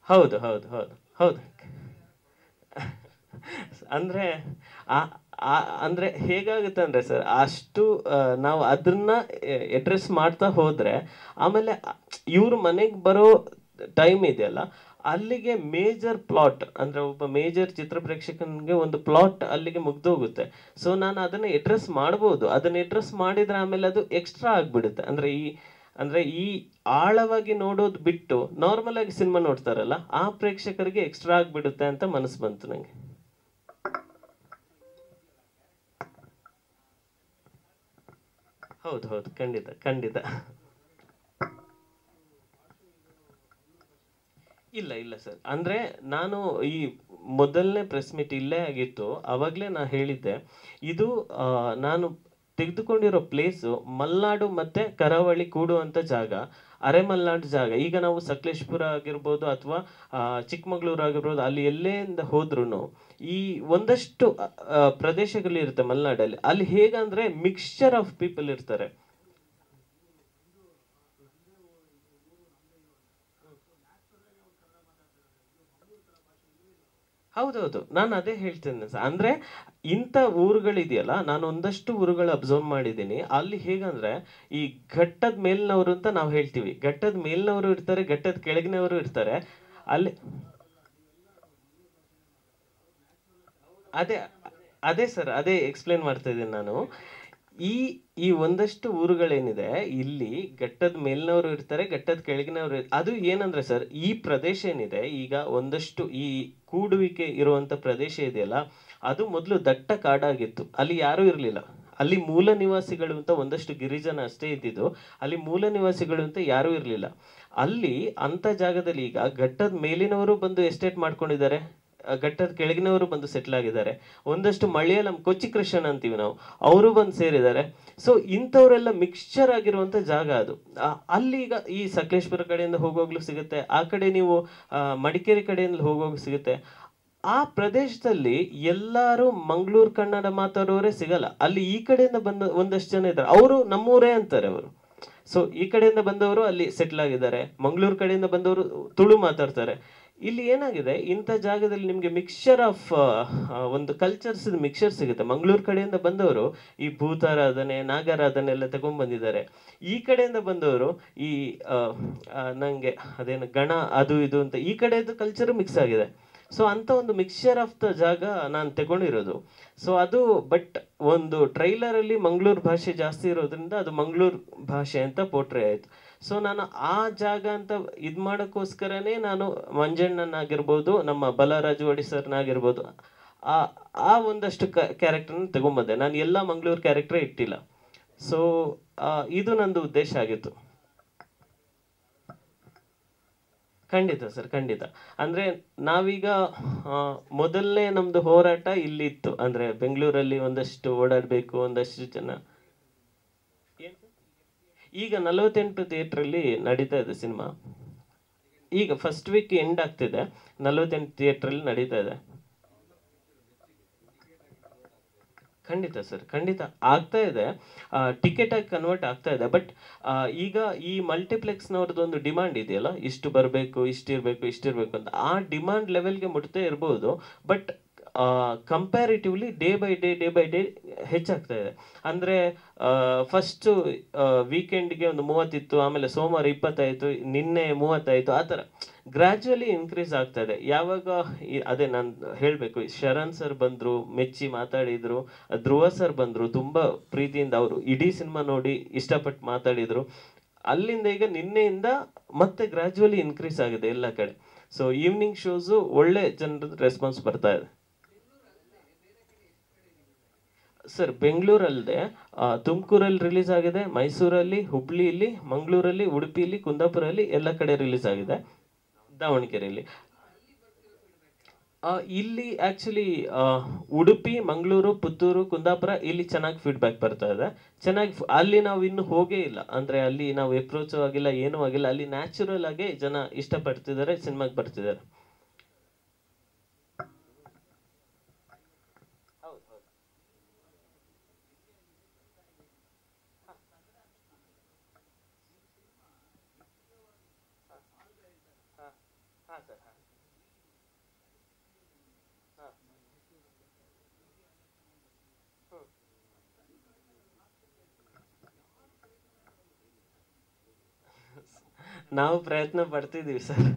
ಹೌದು ಹೌದು ಹೌದು ಹೌದು. ಅಂದರೆ ಅಂದರೆ ಹೇಗಾಗುತ್ತೆ ಅಂದರೆ ಸರ್, ಅಷ್ಟು ನಾವು ಅದನ್ನ ಅಡ್ರೆಸ್ ಮಾಡ್ತಾ ಹೋದರೆ ಆಮೇಲೆ ಇವ್ರ ಮನೆಗೆ ಬರೋ ಟೈಮ್ ಇದೆಯಲ್ಲ, ಅಲ್ಲಿಗೆ ಮೇಜರ್ ಪ್ಲಾಟ್ ಅಂದರೆ ಒಬ್ಬ ಮೇಜರ್ ಚಿತ್ರ ಪ್ರೇಕ್ಷಕನಿಗೆ ಒಂದು ಪ್ಲಾಟ್ ಅಲ್ಲಿಗೆ ಮುಗ್ದೋಗುತ್ತೆ. ಸೊ ನಾನು ಅದನ್ನು ಅಡ್ರೆಸ್ ಮಾಡ್ಬೋದು, ಅದನ್ನು ಅಡ್ರೆಸ್ ಮಾಡಿದರೆ ಆಮೇಲೆ ಅದು ಎಕ್ಸ್ಟ್ರಾ ಆಗಿಬಿಡುತ್ತೆ. ಅಂದರೆ ಈ ಆಳವಾಗಿ ನೋಡೋದು ಬಿಟ್ಟು ನಾರ್ಮಲ್ ಆಗಿ ಸಿನಿಮಾ ನೋಡ್ತಾರಲ್ಲ ಆ ಪ್ರೇಕ್ಷಕರಿಗೆ ಎಕ್ಸ್ಟ್ರಾ ಆಗಿಬಿಡುತ್ತೆ ಅಂತ ಮನಸ್ಸು ಬಂತು ನನಗೆ. ಹೌದು ಹೌದು, ಖಂಡಿತ ಖಂಡಿತ. ಇಲ್ಲ ಇಲ್ಲ ಸರ್, ಅಂದರೆ ನಾನು ಈ ಮೊದಲನೇ ಪ್ರೆಸ್ ಮೀಟ್ ಇಲ್ಲೇ ಆಗಿತ್ತು, ಅವಾಗಲೇ ನಾನು ಹೇಳಿದ್ದೆ ಇದು ನಾನು ತೆಗೆದುಕೊಂಡಿರೋ ಪ್ಲೇಸು ಮಲೆನಾಡು ಮತ್ತು ಕರಾವಳಿ ಕೂಡುವಂಥ ಜಾಗ, ಅರೆಮಲೆನಾಡು ಜಾಗ. ಈಗ ನಾವು ಸಕಲೇಶ್ಪುರ ಆಗಿರ್ಬೋದು ಅಥವಾ ಚಿಕ್ಕಮಗಳೂರು ಆಗಿರ್ಬೋದು, ಅಲ್ಲಿ ಎಲ್ಲೇಂದ ಹೋದ್ರೂ ಈ ಒಂದಷ್ಟು ಪ್ರದೇಶಗಳಿರುತ್ತೆ ಮಲೆನಾಡಲ್ಲಿ. ಅಲ್ಲಿ ಹೇಗಂದರೆ ಮಿಕ್ಸ್ಚರ್ ಆಫ್ ಪೀಪಲ್ ಇರ್ತಾರೆ. ಹೌದೌದು, ನಾನು ಅದೇ ಹೇಳ್ತೇನೆ ಸರ್. ಅಂದರೆ ಇಂಥ ಊರುಗಳಿದೆಯಲ್ಲ, ನಾನು ಒಂದಷ್ಟು ಊರುಗಳು ಅಬ್ಸರ್ವ್ ಮಾಡಿದ್ದೀನಿ. ಅಲ್ಲಿ ಹೇಗಂದ್ರೆ ಈ ಘಟ್ಟದ ಮೇಲಿನವರು ಅಂತ ನಾವು ಹೇಳ್ತೀವಿ, ಘಟ್ಟದ ಮೇಲಿನವರು ಇರ್ತಾರೆ, ಘಟ್ಟದ ಕೆಳಗಿನವರು ಇರ್ತಾರೆ. ಅಲ್ಲಿ ಅದೇ ಅದೇ ಸರ್, ಅದೇ ಎಕ್ಸ್ಪ್ಲೇನ್ ಮಾಡ್ತಾ ಇದ್ದೀನಿ ನಾನು. ಈ ಒಂದಷ್ಟು ಊರುಗಳೇನಿದೆ, ಇಲ್ಲಿ ಘಟ್ಟದ ಮೇಲಿನವರು ಇರ್ತಾರೆ, ಘಟ್ಟದ ಕೆಳಗಿನವರು. ಅದು ಏನಂದ್ರೆ ಸರ್, ಈ ಪ್ರದೇಶ ಏನಿದೆ ಈಗ ಒಂದಷ್ಟು ಈ ಕೂಡುವಿಕೆ ಇರುವಂತ ಪ್ರದೇಶ ಇದೆಯಲ್ಲ, ಅದು ಮೊದಲು ದಟ್ಟ ಕಾಡಾಗಿತ್ತು. ಅಲ್ಲಿ ಯಾರೂ ಇರಲಿಲ್ಲ. ಅಲ್ಲಿ ಮೂಲ ನಿವಾಸಿಗಳು ಅಂತ ಒಂದಷ್ಟು ಗಿರಿಜನ ಅಷ್ಟೇ ಇದ್ದಿದ್ದು, ಅಲ್ಲಿ ಮೂಲ ನಿವಾಸಿಗಳು ಅಂತ ಯಾರೂ ಇರಲಿಲ್ಲ. ಅಲ್ಲಿ ಅಂತ ಜಾಗದಲ್ಲಿ ಈಗ ಘಟ್ಟದ ಮೇಲಿನವರು ಬಂದು ಎಸ್ಟೇಟ್ ಮಾಡ್ಕೊಂಡಿದ್ದಾರೆ, ಘಟ್ಟದ ಕೆಳಗಿನವರು ಬಂದು ಸೆಟ್ಲ್ ಆಗಿದ್ದಾರೆ. ಒಂದಷ್ಟು ಮಲಯಾಳಂ ಕೊಚ್ಚಿ ಕೃಷ್ಣನ್ ಅಂತೀವಿ ನಾವು, ಅವರು ಬಂದು ಸೇರಿದ್ದಾರೆ. ಸೊ ಇಂಥವರೆಲ್ಲ ಮಿಕ್ಸ್ಚರ್ ಆಗಿರುವಂಥ ಜಾಗ ಅದು. ಅಲ್ಲಿ ಈಗ ಈ ಸಕಲೇಶ್ಪುರ ಕಡೆಯಿಂದ ಹೋಗೋಗ್ಲೂ ಸಿಗುತ್ತೆ, ಆ ಕಡೆ ನೀವು ಮಡಿಕೇರಿ ಕಡೆಯಿಂದ ಹೋಗೋಗ್ಲೂ ಸಿಗುತ್ತೆ. ಆ ಪ್ರದೇಶದಲ್ಲಿ ಎಲ್ಲರೂ ಮಂಗಳೂರು ಕನ್ನಡ ಮಾತಾಡೋರೇ ಸಿಗಲ್ಲ. ಅಲ್ಲಿ ಈ ಕಡೆಯಿಂದ ಬಂದ ಒಂದಷ್ಟು ಜನ ಇದ್ದಾರೆ, ಅವರು ನಮ್ಮೂರೇ ಅಂತಾರೆ ಅವರು. ಸೊ ಈ ಕಡೆಯಿಂದ ಬಂದವರು ಅಲ್ಲಿ ಸೆಟ್ಲ್ ಆಗಿದ್ದಾರೆ, ಮಂಗಳೂರು ಕಡೆಯಿಂದ ಬಂದವರು ತುಳು ಮಾತಾಡ್ತಾರೆ. ಇಲ್ಲಿ ಏನಾಗಿದೆ, ಇಂಥ ಜಾಗದಲ್ಲಿ ನಿಮಗೆ ಮಿಕ್ಸ್ಚರ್ ಆಫ್ ಒಂದು ಕಲ್ಚರ್ಸ್ ಮಿಕ್ಸ್ಚರ್ ಸಿಗುತ್ತೆ. ಮಂಗಳೂರು ಕಡೆಯಿಂದ ಬಂದವರು ಈ ಭೂತಾರಾಧನೆ, ನಾಗಾರಾಧನೆ ಎಲ್ಲ ತಗೊಂಡ್ಬಂದಿದ್ದಾರೆ. ಈ ಕಡೆಯಿಂದ ಬಂದವರು ಈ ನಂಗೆ ಅದೇನು ಗಣ ಅದು ಇದು ಅಂತ ಈ ಕಡೆದು ಕಲ್ಚರ್ ಮಿಕ್ಸ್ ಆಗಿದೆ. ಸೊ ಅಂತ ಒಂದು ಮಿಕ್ಸ್ಚರ್ ಆಫ್ ದ ಜಾಗ ನಾನು ತಗೊಂಡಿರೋದು. ಸೊ ಅದು ಬಟ್ ಒಂದು ಟ್ರೈಲರಲ್ಲಿ ಮಂಗಳೂರು ಭಾಷೆ ಜಾಸ್ತಿ ಇರೋದ್ರಿಂದ ಅದು ಮಂಗಳೂರು ಭಾಷೆ ಅಂತ ಪೋಟ್ರೆ ಆಯಿತು. ಸೊ ನಾನು ಆ ಜಾಗ ಅಂತ ಇದು ಮಾಡೋಕ್ಕೋಸ್ಕರನೇ ನಾನು ಮಂಜಣ್ಣನಾಗಿರ್ಬೋದು, ನಮ್ಮ ಬಲರಾಜು ಒಡಿ ಸರ್ನಾಗಿರ್ಬೋದು, ಆ ಒಂದಷ್ಟು ಕ್ಯಾರೆಕ್ಟರ್ನ ತಗೊಂಬಂದೆ. ನಾನು ಎಲ್ಲ ಮಂಗಳೂರು ಕ್ಯಾರೆಕ್ಟರ್ ಇಟ್ಟಿಲ್ಲ. ಸೊ ಇದು ನಂದು ಉದ್ದೇಶ ಆಗಿತ್ತು. ಖಂಡಿತ ಸರ್, ಖಂಡಿತ. ಅಂದರೆ ನಾವೀಗ ಮೊದಲನೇ ನಮ್ಮದು ಹೋರಾಟ ಇಲ್ಲಿತ್ತು. ಅಂದರೆ ಬೆಂಗಳೂರಲ್ಲಿ ಒಂದಷ್ಟು ಓಡಾಡಬೇಕು, ಒಂದಷ್ಟು ಜನ. ಈಗ 48 ಥಿಯೇಟ್ರಲ್ಲಿ ನಡೀತಾ ಇದೆ ಸಿನಿಮಾ. ಈಗ ಫಸ್ಟ್ ವೀಕ್ ಎಂಡ್ ಆಗ್ತಿದೆ, 48 ಥಿಯೇಟ್ರಲ್ಲಿ ನಡೀತಾ ಇದೆ. ಖಂಡಿತ ಸರ್, ಖಂಡಿತ ಆಗ್ತಾ ಇದೆ, ಟಿಕೆಟ್ ಆಗಿ ಕನ್ವರ್ಟ್ ಆಗ್ತಾ ಇದೆ. ಬಟ್ ಈಗ ಈ ಮಲ್ಟಿಪ್ಲೆಕ್ಸ್ನವ್ರದ್ದು ಒಂದು ಡಿಮಾಂಡ್ ಇದೆಯಲ್ಲ, ಇಷ್ಟು ಬರಬೇಕು, ಇಷ್ಟಿರಬೇಕು ಅಂತ, ಆ ಡಿಮಾಂಡ್ ಲೆವೆಲ್ಗೆ ಮುಟ್ತೇ ಇರ್ಬೋದು. But comparatively day by day ಹೆಚ್ಚಾಗ್ತಾ ಇದೆ. ಅಂದರೆ ಫಸ್ಟು ವೀಕೆಂಡ್ಗೆ ಒಂದು 30 ಇತ್ತು, ಆಮೇಲೆ ಸೋಮವಾರ 20 ಆಯಿತು, ನಿನ್ನೆ 30 ಆಯಿತು, ಆ ಥರ ಗ್ರ್ಯಾಜುವಲಿ ಇನ್ಕ್ರೀಸ್ ಆಗ್ತಾ ಇದೆ. ಯಾವಾಗ ಅದೇ ನಾನು ಹೇಳಬೇಕು, ಶರಣ್ ಸರ್ ಬಂದರು, ಮೆಚ್ಚಿ ಮಾತಾಡಿದರು, ಧ್ರುವ ಸರ್ ಬಂದರು, ತುಂಬ ಪ್ರೀತಿಯಿಂದ ಅವರು ಇಡೀ ಸಿನಿಮಾ ನೋಡಿ ಇಷ್ಟಪಟ್ಟು ಮಾತಾಡಿದರು. ಅಲ್ಲಿಂದ ಈಗ ನಿನ್ನೆಯಿಂದ ಮತ್ತೆ ಗ್ರ್ಯಾಜುವಲಿ ಇನ್ಕ್ರೀಸ್ ಆಗಿದೆ ಎಲ್ಲ ಕಡೆ. ಸೊ ಈವ್ನಿಂಗ್ ಶೋಸು ಒಳ್ಳೆ ಜನರದ ರೆಸ್ಪಾನ್ಸ್ ಬರ್ತಾ ಇದೆ ಸರ್. ಬೆಂಗಳೂರಲ್ಲದೆ ತುಮಕೂರಲ್ಲಿ ರಿಲೀಸ್ ಆಗಿದೆ, ಮೈಸೂರಲ್ಲಿ, ಹುಬ್ಳಿಯಲ್ಲಿ, ಮಂಗಳೂರಲ್ಲಿ, ಉಡುಪಿಲಿ, ಕುಂದಾಪುರಲ್ಲಿ ಎಲ್ಲ ಕಡೆ ರಿಲೀಸ್ ಆಗಿದೆ, ದಾವಣಗೆರೆಯಲ್ಲಿ. ಇಲ್ಲಿ ಆ್ಯಕ್ಚುಲಿ ಉಡುಪಿ, ಮಂಗಳೂರು, ಪುತ್ತೂರು, ಕುಂದಾಪುರ ಇಲ್ಲಿ ಚೆನ್ನಾಗಿ ಫೀಡ್ಬ್ಯಾಕ್ ಬರ್ತಾ ಇದೆ. ಚೆನ್ನಾಗಿ ಅಲ್ಲಿ ನಾವು ಇನ್ನೂ ಹೋಗೇ ಇಲ್ಲ, ಅಂದರೆ ಅಲ್ಲಿ ನಾವು ಎಪ್ರೋಚು ಆಗಿಲ್ಲ, ಏನೂ ಆಗಿಲ್ಲ. ಅಲ್ಲಿ ನ್ಯಾಚುರಲ್ ಆಗಿ ಜನ ಇಷ್ಟಪಡ್ತಿದ್ದಾರೆ, ಸಿನಿಮಾಗೆ ಬರ್ತಿದ್ದಾರೆ. ನಾವು ಪ್ರಯತ್ನ ಪಡ್ತಿದ್ದೀವಿ ಸರ್.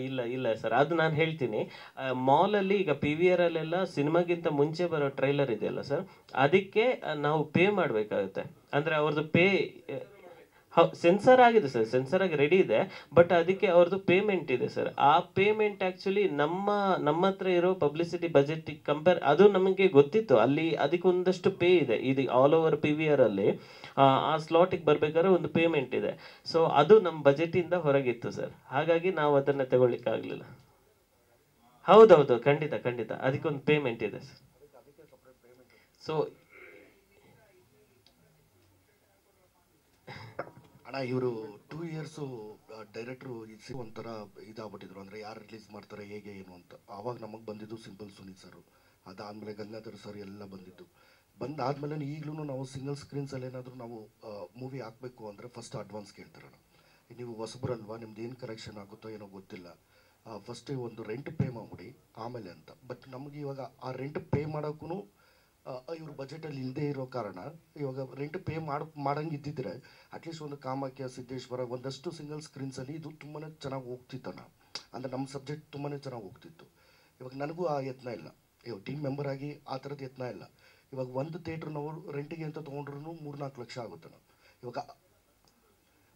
ಇಲ್ಲ ಇಲ್ಲ ಸರ್, ಅದು ನಾನು ಹೇಳ್ತೀನಿ. ಮಾಲಲ್ಲಿ ಈಗ ಪಿ ವಿ ಆರ್ ಅಲ್ಲೆಲ್ಲ ಸಿನಿಮಾಗಿಂತ ಮುಂಚೆ ಬರೋ ಟ್ರೈಲರ್ ಇದೆಯಲ್ಲ ಸರ್, ಅದಕ್ಕೆ ನಾವು ಪೇ ಮಾಡಬೇಕಾಗುತ್ತೆ. ಅಂದರೆ ಅವ್ರದ್ದು ಪೇ ಸೆನ್ಸರ್ ಆಗಿದೆ ಸರ್, ಸೆನ್ಸರ್ ಆಗಿ ರೆಡಿ ಇದೆ, ಬಟ್ ಅದಕ್ಕೆ ಅವ್ರದ್ದು ಪೇಮೆಂಟ್ ಇದೆ ಸರ್. ಆ ಪೇಮೆಂಟ್ ಆ್ಯಕ್ಚುಲಿ ನಮ್ಮ ಹತ್ರ ಇರೋ ಪಬ್ಲಿಸಿಟಿ ಬಜೆಟ್ ಕಂಪೇರ್, ಅದು ನಮಗೆ ಗೊತ್ತಿತ್ತು. ಅಲ್ಲಿ ಅದಕ್ಕೆ ಒಂದಷ್ಟು ಪೇ ಇದೆ. ಇದು all over P we are ಅಲ್ಲಿ ಆ ಸ್ಲಾಟಿಗೆ ಬರ್ಬೇಕಾದ್ರೆ ಒಂದು ಪೇಮೆಂಟ್ ಇದೆ. ಸೊ ಅದು ನಮ್ಮ ಬಜೆಟಿಂದ ಹೊರಗಿತ್ತು ಸರ್, ಹಾಗಾಗಿ ನಾವು ಅದನ್ನು ತಗೊಳ್ಳಿಕ್ಕಾಗಲಿಲ್ಲ. ಹೌದೌದು, ಖಂಡಿತ ಖಂಡಿತ, ಅದಕ್ಕೊಂದು ಪೇಮೆಂಟ್ ಇದೆ ಸರ್. ಸೊ ಅಣ್ಣ, ಇವರು 2 ಇಯರ್ಸು ಡೈರೆಕ್ಟ್ರು ಒಂಥರ ಇದಾಗ್ಬಿಟ್ಟಿದ್ರು. ಅಂದರೆ ಯಾರು ರಿಲೀಸ್ ಮಾಡ್ತಾರೆ, ಹೇಗೆ ಏನು ಅಂತ. ಆವಾಗ ನಮಗೆ ಬಂದಿದ್ದು ಸಿಂಪಲ್ ಸುನೀತ್ ಸರು, ಅದಾದಮೇಲೆ ಗಂಗಾಧರ್ ಸರ್ ಎಲ್ಲ ಬಂದಿದ್ದು. ಬಂದಾದಮೇಲೆ ಈಗಲೂ ನಾವು ಸಿಂಗಲ್ ಸ್ಕ್ರೀನ್ಸಲ್ಲಿ ಏನಾದರೂ ನಾವು ಮೂವಿ ಹಾಕಬೇಕು ಅಂದರೆ ಫಸ್ಟ್ ಅಡ್ವಾನ್ಸ್ ಕೇಳ್ತಾರಣ್ಣ. ನೀವು ಹೊಸಬ್ರಲ್ವಾ, ನಿಮ್ದು ಏನು ಕರೆಕ್ಷನ್ ಆಗುತ್ತೋ ಏನೋ ಗೊತ್ತಿಲ್ಲ, ಫಸ್ಟೇ ಒಂದು ರೆಂಟ್ ಪೇ ಮಾಡಿಬಿಡಿ ಆಮೇಲೆ ಅಂತ. ಬಟ್ ನಮಗೆ ಇವಾಗ ಆ ರೆಂಟ್ ಪೇ ಮಾಡೋಕ್ಕೂ ಇವ್ರ ಬಜೆಟಲ್ಲಿ ಇಲ್ಲದೆ ಇರೋ ಕಾರಣ, ಇವಾಗ ರೆಂಟ್ ಪೇ ಮಾಡಂಗೆ ಇದ್ದಿದ್ರೆ ಅಟ್ಲೀಸ್ಟ್ ಒಂದು ಕಾಮಾಖ್ಯ, ಸಿದ್ದೇಶ್ವರ ಒಂದಷ್ಟು ಸಿಂಗಲ್ ಸ್ಕ್ರೀನ್ಸಲ್ಲಿ ಇದು ತುಂಬಾ ಚೆನ್ನಾಗಿ ಹೋಗ್ತಿತ್ತಣ್ಣ. ಅಂದರೆ ನಮ್ಮ ಸಬ್ಜೆಕ್ಟ್ ತುಂಬಾ ಚೆನ್ನಾಗಿ ಹೋಗ್ತಿತ್ತು. ಇವಾಗ ನನಗೂ ಆ ಯತ್ನ ಇಲ್ಲ, ಇವಾಗ ಟೀಮ್ ಮೆಂಬರ್ ಆಗಿ ಆ ಥರದ್ದು ಯತ್ನ ಇಲ್ಲ. ಇವಾಗ ಒಂದು ಥಿಯೇಟ್ರ್ ನಾವು ರೆಂಟಿಗೆ ಅಂತ ತೊಗೊಂಡ್ರೂ 3-4 ಲಕ್ಷ ಆಗುತ್ತಣ್ಣ. ಇವಾಗ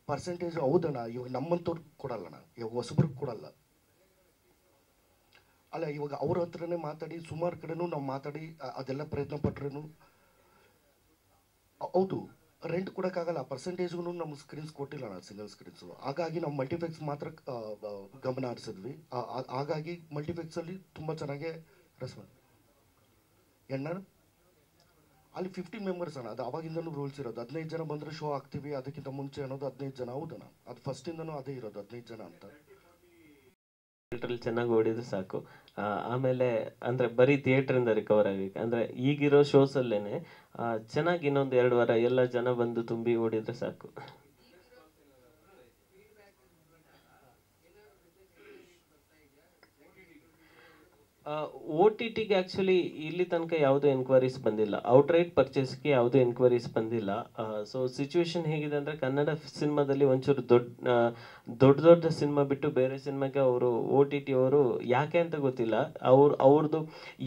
ಪರ್ಸೆಂಟೇಜ್ ಹೌದಣ್ಣ, ಇವಾಗ ನಮ್ಮಂಥವ್ರಿಗೆ ಕೊಡಲ್ಲಣ್ಣ, ಇವಾಗ ಹೊಸಬ್ರಿಗೆ ಕೊಡಲ್ಲ ಅಲ್ಲ. ಇವಾಗ ಅವ್ರ ಹತ್ರನೇ ಮಾತಾಡಿ ಸುಮಾರು ಕಡೆನೂ ನಾವು ಮಾತಾಡಿ ಅದೆಲ್ಲ ಪ್ರಯತ್ನ ಪಟ್ರೂ ಹೌದು ರೆಂಟ್ ಕೊಡೋಕ್ಕಾಗಲ್ಲ. ಪರ್ಸೆಂಟೇಜ್ಗೂ ನಮ್ಮ ಸ್ಕ್ರೀನ್ಸ್ ಕೊಟ್ಟಿಲ್ಲ ಅಣ್ಣ, ಸಿಂಗಲ್ ಸ್ಕ್ರೀನ್ಸು. ಹಾಗಾಗಿ ನಾವು ಮಲ್ಟಿಫ್ಲೆಕ್ಸ್ ಮಾತ್ರ ಗಮನ ಹರಿಸಿದ್ವಿ. ಹಾಗಾಗಿ ಮಲ್ಟಿಫ್ಲೆಕ್ಸಲ್ಲಿ ತುಂಬ ಚೆನ್ನಾಗೇ ರೆಸ್ಪಾನ್ಸ್. ಎಣ್ಣ ಅಲ್ಲಿ 50 ಮೆಂಬರ್ಸ್ ಅಣ್ಣ, ಅದು ಅವಾಗಿಂದನೂ ರೂಲ್ಸ್ ಇರೋದು. 15 ಜನ ಬಂದರೆ ಶೋ ಆಗ್ತೀವಿ, ಅದಕ್ಕಿಂತ ಮುಂಚೆ ಅನ್ನೋದು 15 ಜನ. ಹೌದಣ್ಣ, ಅದು ಫಸ್ಟಿಂದನೂ ಅದೇ ಇರೋದು, 15 ಜನ ಅಂತ. ಥಿಯೇಟ್ರಲ್ಲಿ ಚೆನ್ನಾಗಿ ಓಡಿದ್ರೆ ಸಾಕು. ಆಮೇಲೆ ಅಂದರೆ ಬರೀ ಥಿಯೇಟ್ರಿಂದ ರಿಕವರ್ ಆಗಬೇಕು ಅಂದರೆ ಈಗಿರೋ ಶೋಸಲ್ಲೇ ಚೆನ್ನಾಗಿ ಇನ್ನೊಂದು 2 ವಾರ ಎಲ್ಲ ಜನ ಬಂದು ತುಂಬಿ ಓಡಿದ್ರೆ ಸಾಕು. OTTಗೆ ಆ್ಯಕ್ಚುಲಿ ಇಲ್ಲಿ ತನಕ ಯಾವುದೇ ಎನ್ಕ್ವೈರೀಸ್ ಬಂದಿಲ್ಲ, ಔಟ್ರೈಟ್ ಪರ್ಚೇಸ್ಗೆ ಯಾವುದೇ ಎನ್ಕ್ವೈರೀಸ್ ಬಂದಿಲ್ಲ. ಸೊ ಸಿಚುವೇಶನ್ ಹೇಗಿದೆ ಅಂದರೆ, ಕನ್ನಡ ಸಿನಿಮಾದಲ್ಲಿ ಒಂಚೂರು ದೊಡ್ಡ ಸಿನಿಮಾ ಬಿಟ್ಟು ಬೇರೆ ಸಿನಿಮಾಗೆ ಅವರು OTT ಅವರು ಯಾಕೆ ಅಂತ ಗೊತ್ತಿಲ್ಲ, ಅವ್ರದ್ದು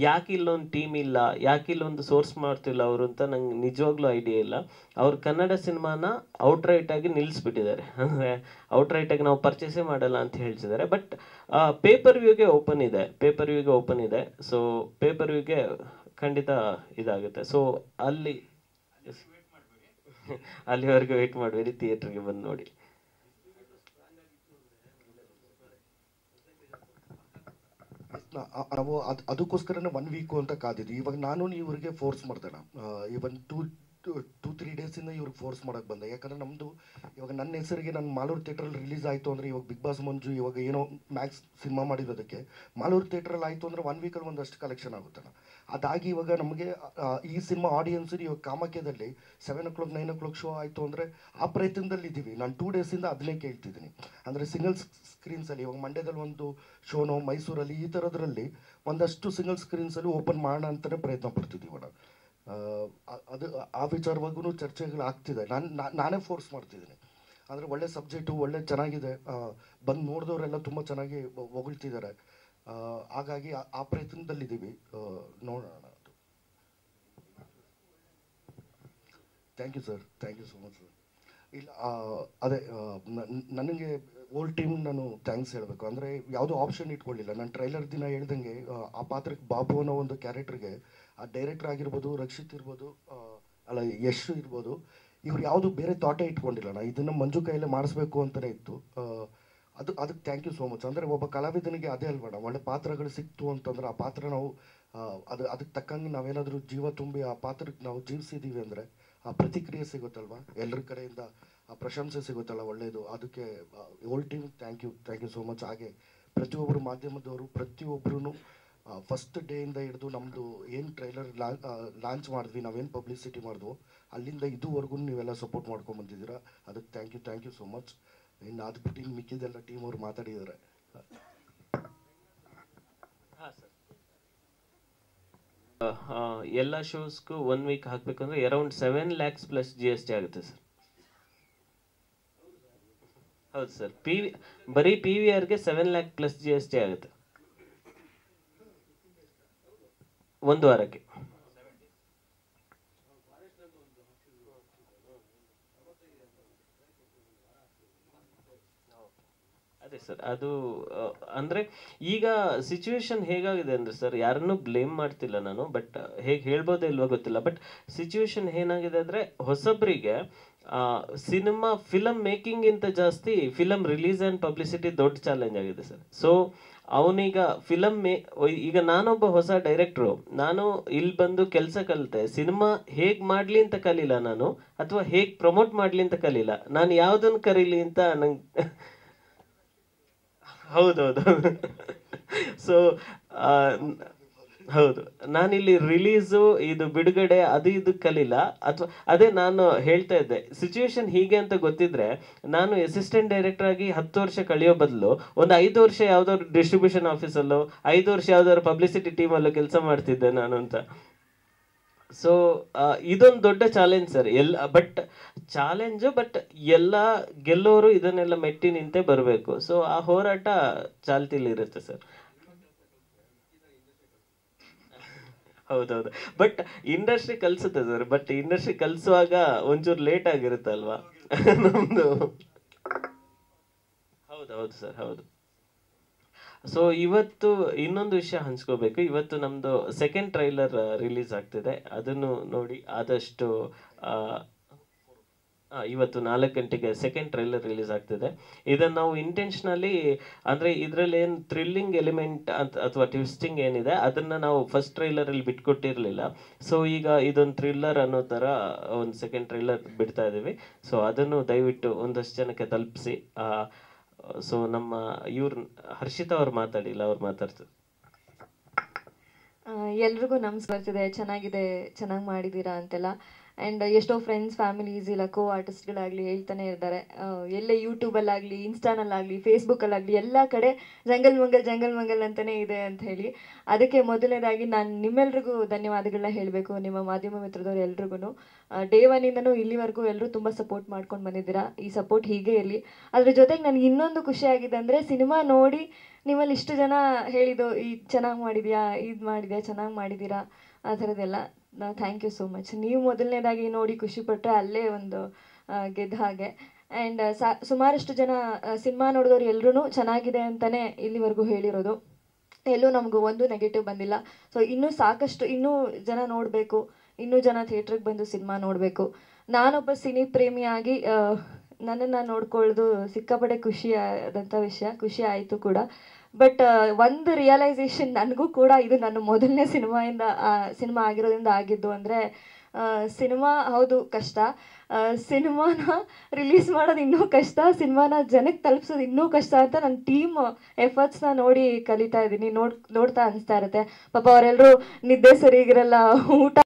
ಯಾಕೆ ಇಲ್ಲೊಂದು ಟೀಮ್ ಇಲ್ಲ, ಯಾಕೆ ಇಲ್ಲೊಂದು ಸೋರ್ಸ್ ಮಾಡ್ತಿಲ್ಲ ಅವರು ಅಂತ ನಂಗೆ ನಿಜವಾಗ್ಲೂ ಐಡಿಯಾ ಇಲ್ಲ. ಅವ್ರು ಕನ್ನಡ ಸಿನಿಮಾನ ಔಟ್ರೈಟಾಗಿ ನಿಲ್ಲಿಸ್ಬಿಟ್ಟಿದ್ದಾರೆ. ಅಂದರೆ ಔಟ್ರೈಟಾಗಿ ನಾವು ಪರ್ಚೇಸೇ ಮಾಡಲ್ಲ ಅಂತ ಹೇಳ್ತಿದ್ದಾರೆ. ಬಟ್ ಪೇಪರ್ ವ್ಯೂಗೆ ಓಪನ್ ಇದೆ. ಸೊ ಪೇಪರ್ ವ್ಯೂಗೆ ಖಂಡಿತ ಇದಾಗುತ್ತೆ. ಸೊ ಅಲ್ಲಿವರೆಗೂ ವೇಟ್ ಮಾಡಬೇಡಿ, ಥಿಯೇಟ್ರಿಗೆ ಬಂದು ನೋಡಿ. ನಾವು ಅದಕ್ಕೋಸ್ಕರನೇ 1 ವೀಕು ಅಂತ ಕಾದಿದ್ವಿ. ಇವಾಗ ನಾನು ಇವ್ರಿಗೆ ಫೋರ್ಸ್ ಮಾಡ್ದೆ, ಇವನ್ 2-3 ಡೇಸಿಂದ ಇವ್ರಿಗೆ ಫೋರ್ಸ್ ಮಾಡೋಕ್ಕೆ ಬಂದೆ. ಯಾಕಂದರೆ ನಮ್ಮದು ಇವಾಗ ನನ್ನ ಹೆಸರಿಗೆ ನನ್ನ ಮಾಲೂರು ಥಿಯೇಟ್ರಲ್ಲಿ ರಿಲೀಸ್ ಆಯಿತು ಅಂದರೆ, ಇವಾಗ ಬಿಗ್ ಬಾಸ್ ಮಂಜು ಇವಾಗ ಏನೋ ಮ್ಯಾಕ್ಸ್ ಸಿನಿಮಾ ಮಾಡಿರೋದಕ್ಕೆ ಮಾಲೂರು ಥಿಯೇಟ್ರಲ್ಲಿ ಆಯಿತು ಅಂದರೆ 1 ವೀಕಲ್ಲಿ ಒಂದಷ್ಟು ಕಲೆಕ್ಷನ್ ಆಗುತ್ತಣ್ಣ. ಅದಾಗಿ ಇವಾಗ ನಮಗೆ ಈ ಸಿನಿಮಾ ಆಡಿಯನ್ಸು ಇವಾಗ ಕಾಮಾಖ್ಯದಲ್ಲಿ 7 o'clock 9 o'clock ಶೋ ಆಯಿತು ಅಂದರೆ ಆ ಪ್ರಯತ್ನದಲ್ಲಿ ಇದ್ದೀವಿ. ನಾನು 2 ಡೇಸಿಂದ ಅದನ್ನೇ ಕೇಳ್ತಿದ್ದೀನಿ. ಅಂದರೆ ಸಿಂಗಲ್ ಸ್ಕ್ರೀನ್ಸಲ್ಲಿ ಇವಾಗ ಮಂಡ್ಯದಲ್ಲಿ ಒಂದು ಶೋನೋ, ಮೈಸೂರಲ್ಲಿ ಈ ಥರದ್ರಲ್ಲಿ ಒಂದಷ್ಟು ಸಿಂಗಲ್ ಸ್ಕ್ರೀನ್ಸಲ್ಲಿ ಓಪನ್ ಮಾಡೋಣ ಅಂತಲೇ ಪ್ರಯತ್ನ ಪಡ್ತಿದ್ದೀವಿ ಅಣ್ಣ. ಅದು ಆ ವಿಚಾರವಾಗೂ ಚರ್ಚೆಗಳು ಆಗ್ತಿದೆ. ನಾನೇ ಫೋರ್ಸ್ ಮಾಡ್ತಿದ್ದೀನಿ. ಅಂದರೆ ಒಳ್ಳೆ ಸಬ್ಜೆಕ್ಟು, ಒಳ್ಳೆ ಚೆನ್ನಾಗಿದೆ, ಬಂದು ನೋಡಿದವರೆಲ್ಲ ತುಂಬ ಚೆನ್ನಾಗಿ ಹೊಗಳ್ತಿದ್ದಾರೆ. ಹಾಗಾಗಿ ಆ ಪ್ರಯತ್ನದಲ್ಲಿದ್ದೀವಿ, ನೋಡೋಣ. Thank you sir, thank you so much sir. ಇಲ್ಲ ಅದೇ ನನಗೆ ಓಲ್ಡ್ ಟೀಮ್ ನಾನು ಥ್ಯಾಂಕ್ಸ್ ಹೇಳಬೇಕು. ಅಂದರೆ ಯಾವುದೋ ಆಪ್ಷನ್ ಇಟ್ಕೊಳ್ಳಿಲ್ಲ. ನಾನು ಟ್ರೈಲರ್ ದಿನ ಹೇಳ್ದಂಗೆ ಆ ಪಾತ್ರಕ್ಕೆ ಬಾಬು ಅನ್ನೋ ಒಂದು ಕ್ಯಾರೆಕ್ಟರ್ಗೆ ಆ ಡೈರೆಕ್ಟರ್ ಆಗಿರ್ಬೋದು, ರಕ್ಷಿತ್ ಇರ್ಬೋದು, ಅಲ್ಲ ಯಶ್ ಇರ್ಬೋದು, ಇವ್ರು ಯಾವುದು ಬೇರೆ ಥಾಟೇ ಇಟ್ಕೊಂಡಿಲ್ಲ. ನಾನು ಇದನ್ನು ಮಂಜು ಕೈಯಲ್ಲೇ ಮಾಡಿಸ್ಬೇಕು ಅಂತಲೇ ಇತ್ತು. ಅದಕ್ಕೆ ಥ್ಯಾಂಕ್ ಯು ಸೋ ಮಚ್. ಅಂದರೆ ಒಬ್ಬ ಕಲಾವಿದನಿಗೆ ಅದೇ ಅಲ್ವಣ, ಒಳ್ಳೆ ಪಾತ್ರಗಳು ಸಿಕ್ತು ಅಂತಂದ್ರೆ ಆ ಪಾತ್ರ ನಾವು ಅದಕ್ಕೆ ತಕ್ಕಂಗೆ ನಾವೇನಾದರೂ ಜೀವ ತುಂಬಿ ಆ ಪಾತ್ರಕ್ಕೆ ನಾವು ಜೀವಿಸಿದ್ದೀವಿ ಅಂದರೆ ಆ ಪ್ರತಿಕ್ರಿಯೆ ಸಿಗುತ್ತಲ್ವ, ಎಲ್ಲರ ಕಡೆಯಿಂದ ಆ ಪ್ರಶಂಸೆ ಸಿಗುತ್ತಲ್ಲ, ಒಳ್ಳೆಯದು. ಅದಕ್ಕೆ all team thank you so much. ಹಾಗೆ ಪ್ರತಿಯೊಬ್ಬರು ಮಾಧ್ಯಮದವರು ಪ್ರತಿಯೊಬ್ಬರೂ ಫಸ್ಟ್ ಡೇಯಿಂದ ಹಿಡಿದು ನಮ್ಮದು ಏನು ಟ್ರೈಲರ್ ಲಾಂಚ್ ಮಾಡಿದ್ವಿ, ನಾವೇನು ಪಬ್ಲಿಸಿಟಿ ಮಾಡಿದ್ವು, ಅಲ್ಲಿಂದ ಇದುವರೆಗೂ ನೀವೆಲ್ಲ ಸಪೋರ್ಟ್ ಮಾಡ್ಕೊಂಡು ಬಂದಿದ್ದೀರಾ. ಅದಕ್ಕೆ ಥ್ಯಾಂಕ್ ಯು ಸೋ ಮಚ್. ಇನ್ನು ಅದು ಬಿಟ್ಟು ಇನ್ನು ಮಿಕ್ಕಿದೆಲ್ಲ ಟೀಮ್ ಅವರು ಮಾತಾಡಿದ್ದಾರೆ. ಎಲ್ಲ ಶೋಸ್ಗೂ 1 ವೀಕ್ ಹಾಕ್ಬೇಕಂದ್ರೆ ಅರೌಂಡ್ 7 lakhs ಪ್ಲಸ್ GST ಆಗುತ್ತೆ ಸರ್. ಹೌದು ಸರ್, ಬರೀ PVRಗೆ 7 lakh ಪ್ಲಸ್ GST ಆಗುತ್ತೆ 1 ವಾರಕ್ಕೆ. ಅದೇ ಸರ್, ಅದು ಅಂದ್ರೆ ಈಗ ಸಿಚುವೇಶನ್ ಹೇಗಾಗಿದೆ ಅಂದ್ರೆ ಸರ್, ಯಾರನ್ನೂ ಬ್ಲೇಮ್ ಮಾಡ್ತಿಲ್ಲ ನಾನು, ಬಟ್ ಹೇಗೆ ಹೇಳ್ಬೋದೇ ಇಲ್ವೋ ಗೊತ್ತಿಲ್ಲ, ಬಟ್ ಸಿಚುವೇಶನ್ ಏನಾಗಿದೆ ಅಂದ್ರೆ ಹೊಸಬ್ರಿಗೆ ಸಿನಿಮಾ ಫಿಲಮ್ ಮೇಕಿಂಗ್ ಇಂತ ಜಾಸ್ತಿ ಫಿಲಮ್ ರಿಲೀಸ್ ಅಂಡ್ ಪಬ್ಲಿಸಿಟಿ ದೊಡ್ಡ ಚಾಲೆಂಜ್ ಆಗಿದೆ ಸರ್. ಸೊ ಅವನೀಗ ಈಗ ನಾನೊಬ್ಬ ಹೊಸ ಡೈರೆಕ್ಟ್ರು, ನಾನು ಇಲ್ಲಿ ಬಂದು ಕೆಲಸ ಕಲಿತೆ, ಸಿನಿಮಾ ಹೇಗ್ ಮಾಡ್ಲಿ ಅಂತ ಕಲಿಲ್ಲ ನಾನು, ಅಥವಾ ಹೇಗ್ ಪ್ರಮೋಟ್ ಮಾಡ್ಲಿ ಅಂತ ಕಲಿಲ್ಲ ನಾನು, ಯಾವ್ದನ್ನ ಕರೀಲಿ ಅಂತ ನಂಗೆ ಹೌದೌದು. ಸೊ ಹೌದು, ನಾನಿಲ್ಲಿ ರಿಲೀಸು ಇದು ಬಿಡುಗಡೆ ಅದು ಇದು ಕಲಿಲ್ಲ, ಅಥವಾ ಅದೇ ನಾನು ಹೇಳ್ತಾ ಇದ್ದೆ, ಸಿಚುವೇಶನ್ ಹೀಗೆ ಅಂತ ಗೊತ್ತಿದ್ರೆ ನಾನು ಅಸಿಸ್ಟೆಂಟ್ ಡೈರೆಕ್ಟರ್ ಆಗಿ 10 ವರ್ಷ ಕಳೆಯೋ ಬದಲು ಒಂದು 5 ವರ್ಷ ಯಾವ್ದಾದ್ರು ಡಿಸ್ಟ್ರಿಬ್ಯೂಷನ್ ಆಫೀಸಲ್ಲೋ 5 ವರ್ಷ ಯಾವ್ದಾದ್ರು ಪಬ್ಲಿಸಿಟಿ ಟೀಮಲ್ಲೋ ಕೆಲಸ ಮಾಡ್ತಿದ್ದೆ ನಾನು ಅಂತ. ಸೊ ಇದೊಂದು ದೊಡ್ಡ ಚಾಲೆಂಜ್ ಸರ್. ಬಟ್ ಎಲ್ಲ ಗೆಲ್ಲೋರು ಇದನ್ನೆಲ್ಲ ಮೆಟ್ಟಿ ನಿಂತೇ ಬರಬೇಕು. ಸೊ ಆ ಹೋರಾಟ ಚಾಲ್ತಿಲಿ ಇರುತ್ತೆ ಸರ್. ಹೌದೌದು, ಬಟ್ ಇಂಡಸ್ಟ್ರಿ ಕಲ್ಸುತ್ತೆ ಸರ್, ಬಟ್ ಇಂಡಸ್ಟ್ರಿ ಕಲ್ಸುವಾಗ ಒಂಚೂರು ಲೇಟ್ ಆಗಿರುತ್ತಲ್ವಾ ನಮ್ದು. ಹೌದೌದು ಸರ್, ಹೌದು. ಸೊ ಇವತ್ತು ಇನ್ನೊಂದು ವಿಷಯ ಹಂಚ್ಕೋಬೇಕು. ಇವತ್ತು ನಮ್ದು ಸೆಕೆಂಡ್ ಟ್ರೈಲರ್ ರಿಲೀಸ್ ಆಗ್ತಿದೆ, ಅದನ್ನು ನೋಡಿ ಆದಷ್ಟು. ಇವತ್ತು 4 ಗಂಟೆಗೆ ಸೆಕೆಂಡ್ ಟ್ರೈಲರ್ ರಿಲೀಸ್ ಆಗ್ತಿದೆ. ಇದನ್ನು ನಾವು ಇಂಟೆನ್ಷನಲಿ, ಅಂದರೆ ಇದರಲ್ಲಿ ಏನು ಥ್ರಿಲ್ಲಿಂಗ್ ಎಲಿಮೆಂಟ್ ಅಥವಾ ಟ್ವಿಸ್ಟಿಂಗ್ ಏನಿದೆ ಅದನ್ನು ನಾವು ಫಸ್ಟ್ ಟ್ರೈಲರಲ್ಲಿ ಬಿಟ್ಕೊಟ್ಟಿರಲಿಲ್ಲ. ಸೊ ಈಗ ಇದೊಂದು ಥ್ರಿಲ್ಲರ್ ಅನ್ನೋ ಥರ ಒಂದು ಸೆಕೆಂಡ್ ಟ್ರೈಲರ್ ಬಿಡ್ತಾ ಇದ್ದೀವಿ. ಸೊ ಅದನ್ನು ದಯವಿಟ್ಟು ಒಂದಷ್ಟು ಜನಕ್ಕೆ ತಲುಪಿಸಿ. ಸೊ ನಮ್ಮ ಹರ್ಷಿತಾ ಅವ್ರು ಮಾತಾಡಿಲ್ಲ, ಅವ್ರು ಮಾತಾಡ್ತಾರೆ. ಎಲ್ರಿಗೂ ನಮಸ್ಕರಿಸಿದೆ, ಚೆನ್ನಾಗಿದೆ, ಚೆನ್ನಾಗಿ ಮಾಡಿದ್ದೀರಾ ಅಂತೆಲ್ಲ. ಆ್ಯಂಡ್ ಎಷ್ಟೋ ಫ್ರೆಂಡ್ಸ್, ಫ್ಯಾಮಿಲೀಸ್, ಇಲ್ಲ ಕೋ ಆರ್ಟಿಸ್ಟ್ಗಳಾಗಲಿ ಹೇಳ್ತಾನೆ ಇರ್ತಾರೆ, ಎಲ್ಲೇ ಯೂಟ್ಯೂಬಲ್ಲಾಗಲಿ, ಇನ್ಸ್ಟಾನಲ್ಲಾಗಲಿ, ಫೇಸ್ಬುಕ್ಕಲ್ಲಾಗಲಿ ಎಲ್ಲ ಕಡೆ ಜಂಗಲ್ ಮಂಗಲ್ ಅಂತಲೇ ಇದೆ ಅಂತ ಹೇಳಿ. ಅದಕ್ಕೆ ಮೊದಲನೇದಾಗಿ ನಾನು ನಿಮ್ಮೆಲ್ರಿಗೂ ಧನ್ಯವಾದಗಳನ್ನ ಹೇಳಬೇಕು, ನಿಮ್ಮ ಮಾಧ್ಯಮ ಮಿತ್ರದವ್ರು ಎಲ್ರಿಗೂ. ಡೇ 1ಇಂದನೂ ಇಲ್ಲಿವರೆಗೂ ಎಲ್ಲರೂ ತುಂಬ ಸಪೋರ್ಟ್ ಮಾಡ್ಕೊಂಡು ಬಂದಿದ್ದೀರಾ. ಈ ಸಪೋರ್ಟ್ ಹೀಗೆ ಇರಲಿ. ಅದ್ರ ಜೊತೆಗೆ ನನಗೆ ಇನ್ನೊಂದು ಖುಷಿಯಾಗಿದೆ ಅಂದರೆ, ಸಿನಿಮಾ ನೋಡಿ ನಿಮ್ಮಲ್ಲಿ ಇಷ್ಟು ಜನ ಹೇಳಿದ್ದು, ಇದು ಚೆನ್ನಾಗಿ ಮಾಡಿದ್ಯಾ, ಇದು ಮಾಡಿದ್ಯಾ, ಚೆನ್ನಾಗಿ ಮಾಡಿದ್ದೀರಾ, ಆ ಥರದ್ದೆಲ್ಲ. Thank you so much. ನೀವು ಮೊದಲನೇದಾಗಿ ನೋಡಿ ಖುಷಿಪಟ್ಟರೆ ಅಲ್ಲೇ ಒಂದು ಗೆದ್ದ ಹಾಗೆ. ಆ್ಯಂಡ್ ಸುಮಾರಷ್ಟು ಜನ ಸಿನಿಮಾ ನೋಡಿದವ್ರು ಎಲ್ಲರೂ ಚೆನ್ನಾಗಿದೆ ಅಂತಲೇ ಇಲ್ಲಿವರೆಗೂ ಹೇಳಿರೋದು. ಎಲ್ಲೂ ನಮಗೂ ಒಂದು ನೆಗೆಟಿವ್ ಬಂದಿಲ್ಲ. ಸೊ ಇನ್ನೂ ಸಾಕಷ್ಟು, ಇನ್ನೂ ಜನ ನೋಡಬೇಕು, ಇನ್ನೂ ಜನ ಥಿಯೇಟ್ರಿಗೆ ಬಂದು ಸಿನಿಮಾ ನೋಡಬೇಕು. ನಾನೊಬ್ಬ ಸಿನಿ ಪ್ರೇಮಿಯಾಗಿ ನನ್ನನ್ನು ನೋಡ್ಕೊಳ್ಳೋದು ಸಿಕ್ಕಾಪಟ್ಟೆ ಖುಷಿಯಾದಂಥ ವಿಷಯ, ಖುಷಿ ಆಯಿತು ಕೂಡ. ಬಟ್ ಒಂದು ರಿಯಲೈಸೇಷನ್ ನನಗೂ ಕೂಡ, ಇದು ನನ್ನ ಮೊದಲನೇ ಸಿನಿಮಾ ಆಗಿರೋದ್ರಿಂದ ಆಗಿದ್ದು. ಅಂದರೆ ಸಿನಿಮಾ ಹೌದು ಕಷ್ಟ, ಸಿನಿಮಾನ ರಿಲೀಸ್ ಮಾಡೋದು ಇನ್ನೂ ಕಷ್ಟ, ಸಿನಿಮಾನ ಜನಕ್ಕೆ ತಲುಪಿಸೋದು ಇನ್ನೂ ಕಷ್ಟ ಅಂತ ನನ್ನ ಟೀಮ್ ಎಫರ್ಟ್ಸ್ನ ನೋಡಿ ಕಲಿತಾ ಇದ್ದೀನಿ, ನೋಡ್ತಾ ಅನಿಸ್ತಾ ಇರುತ್ತೆ. ಪಾಪ ಅವರೆಲ್ಲರೂ ನಿದ್ದೆ ಸರಿಗಿರಲ್ಲ, ಊಟ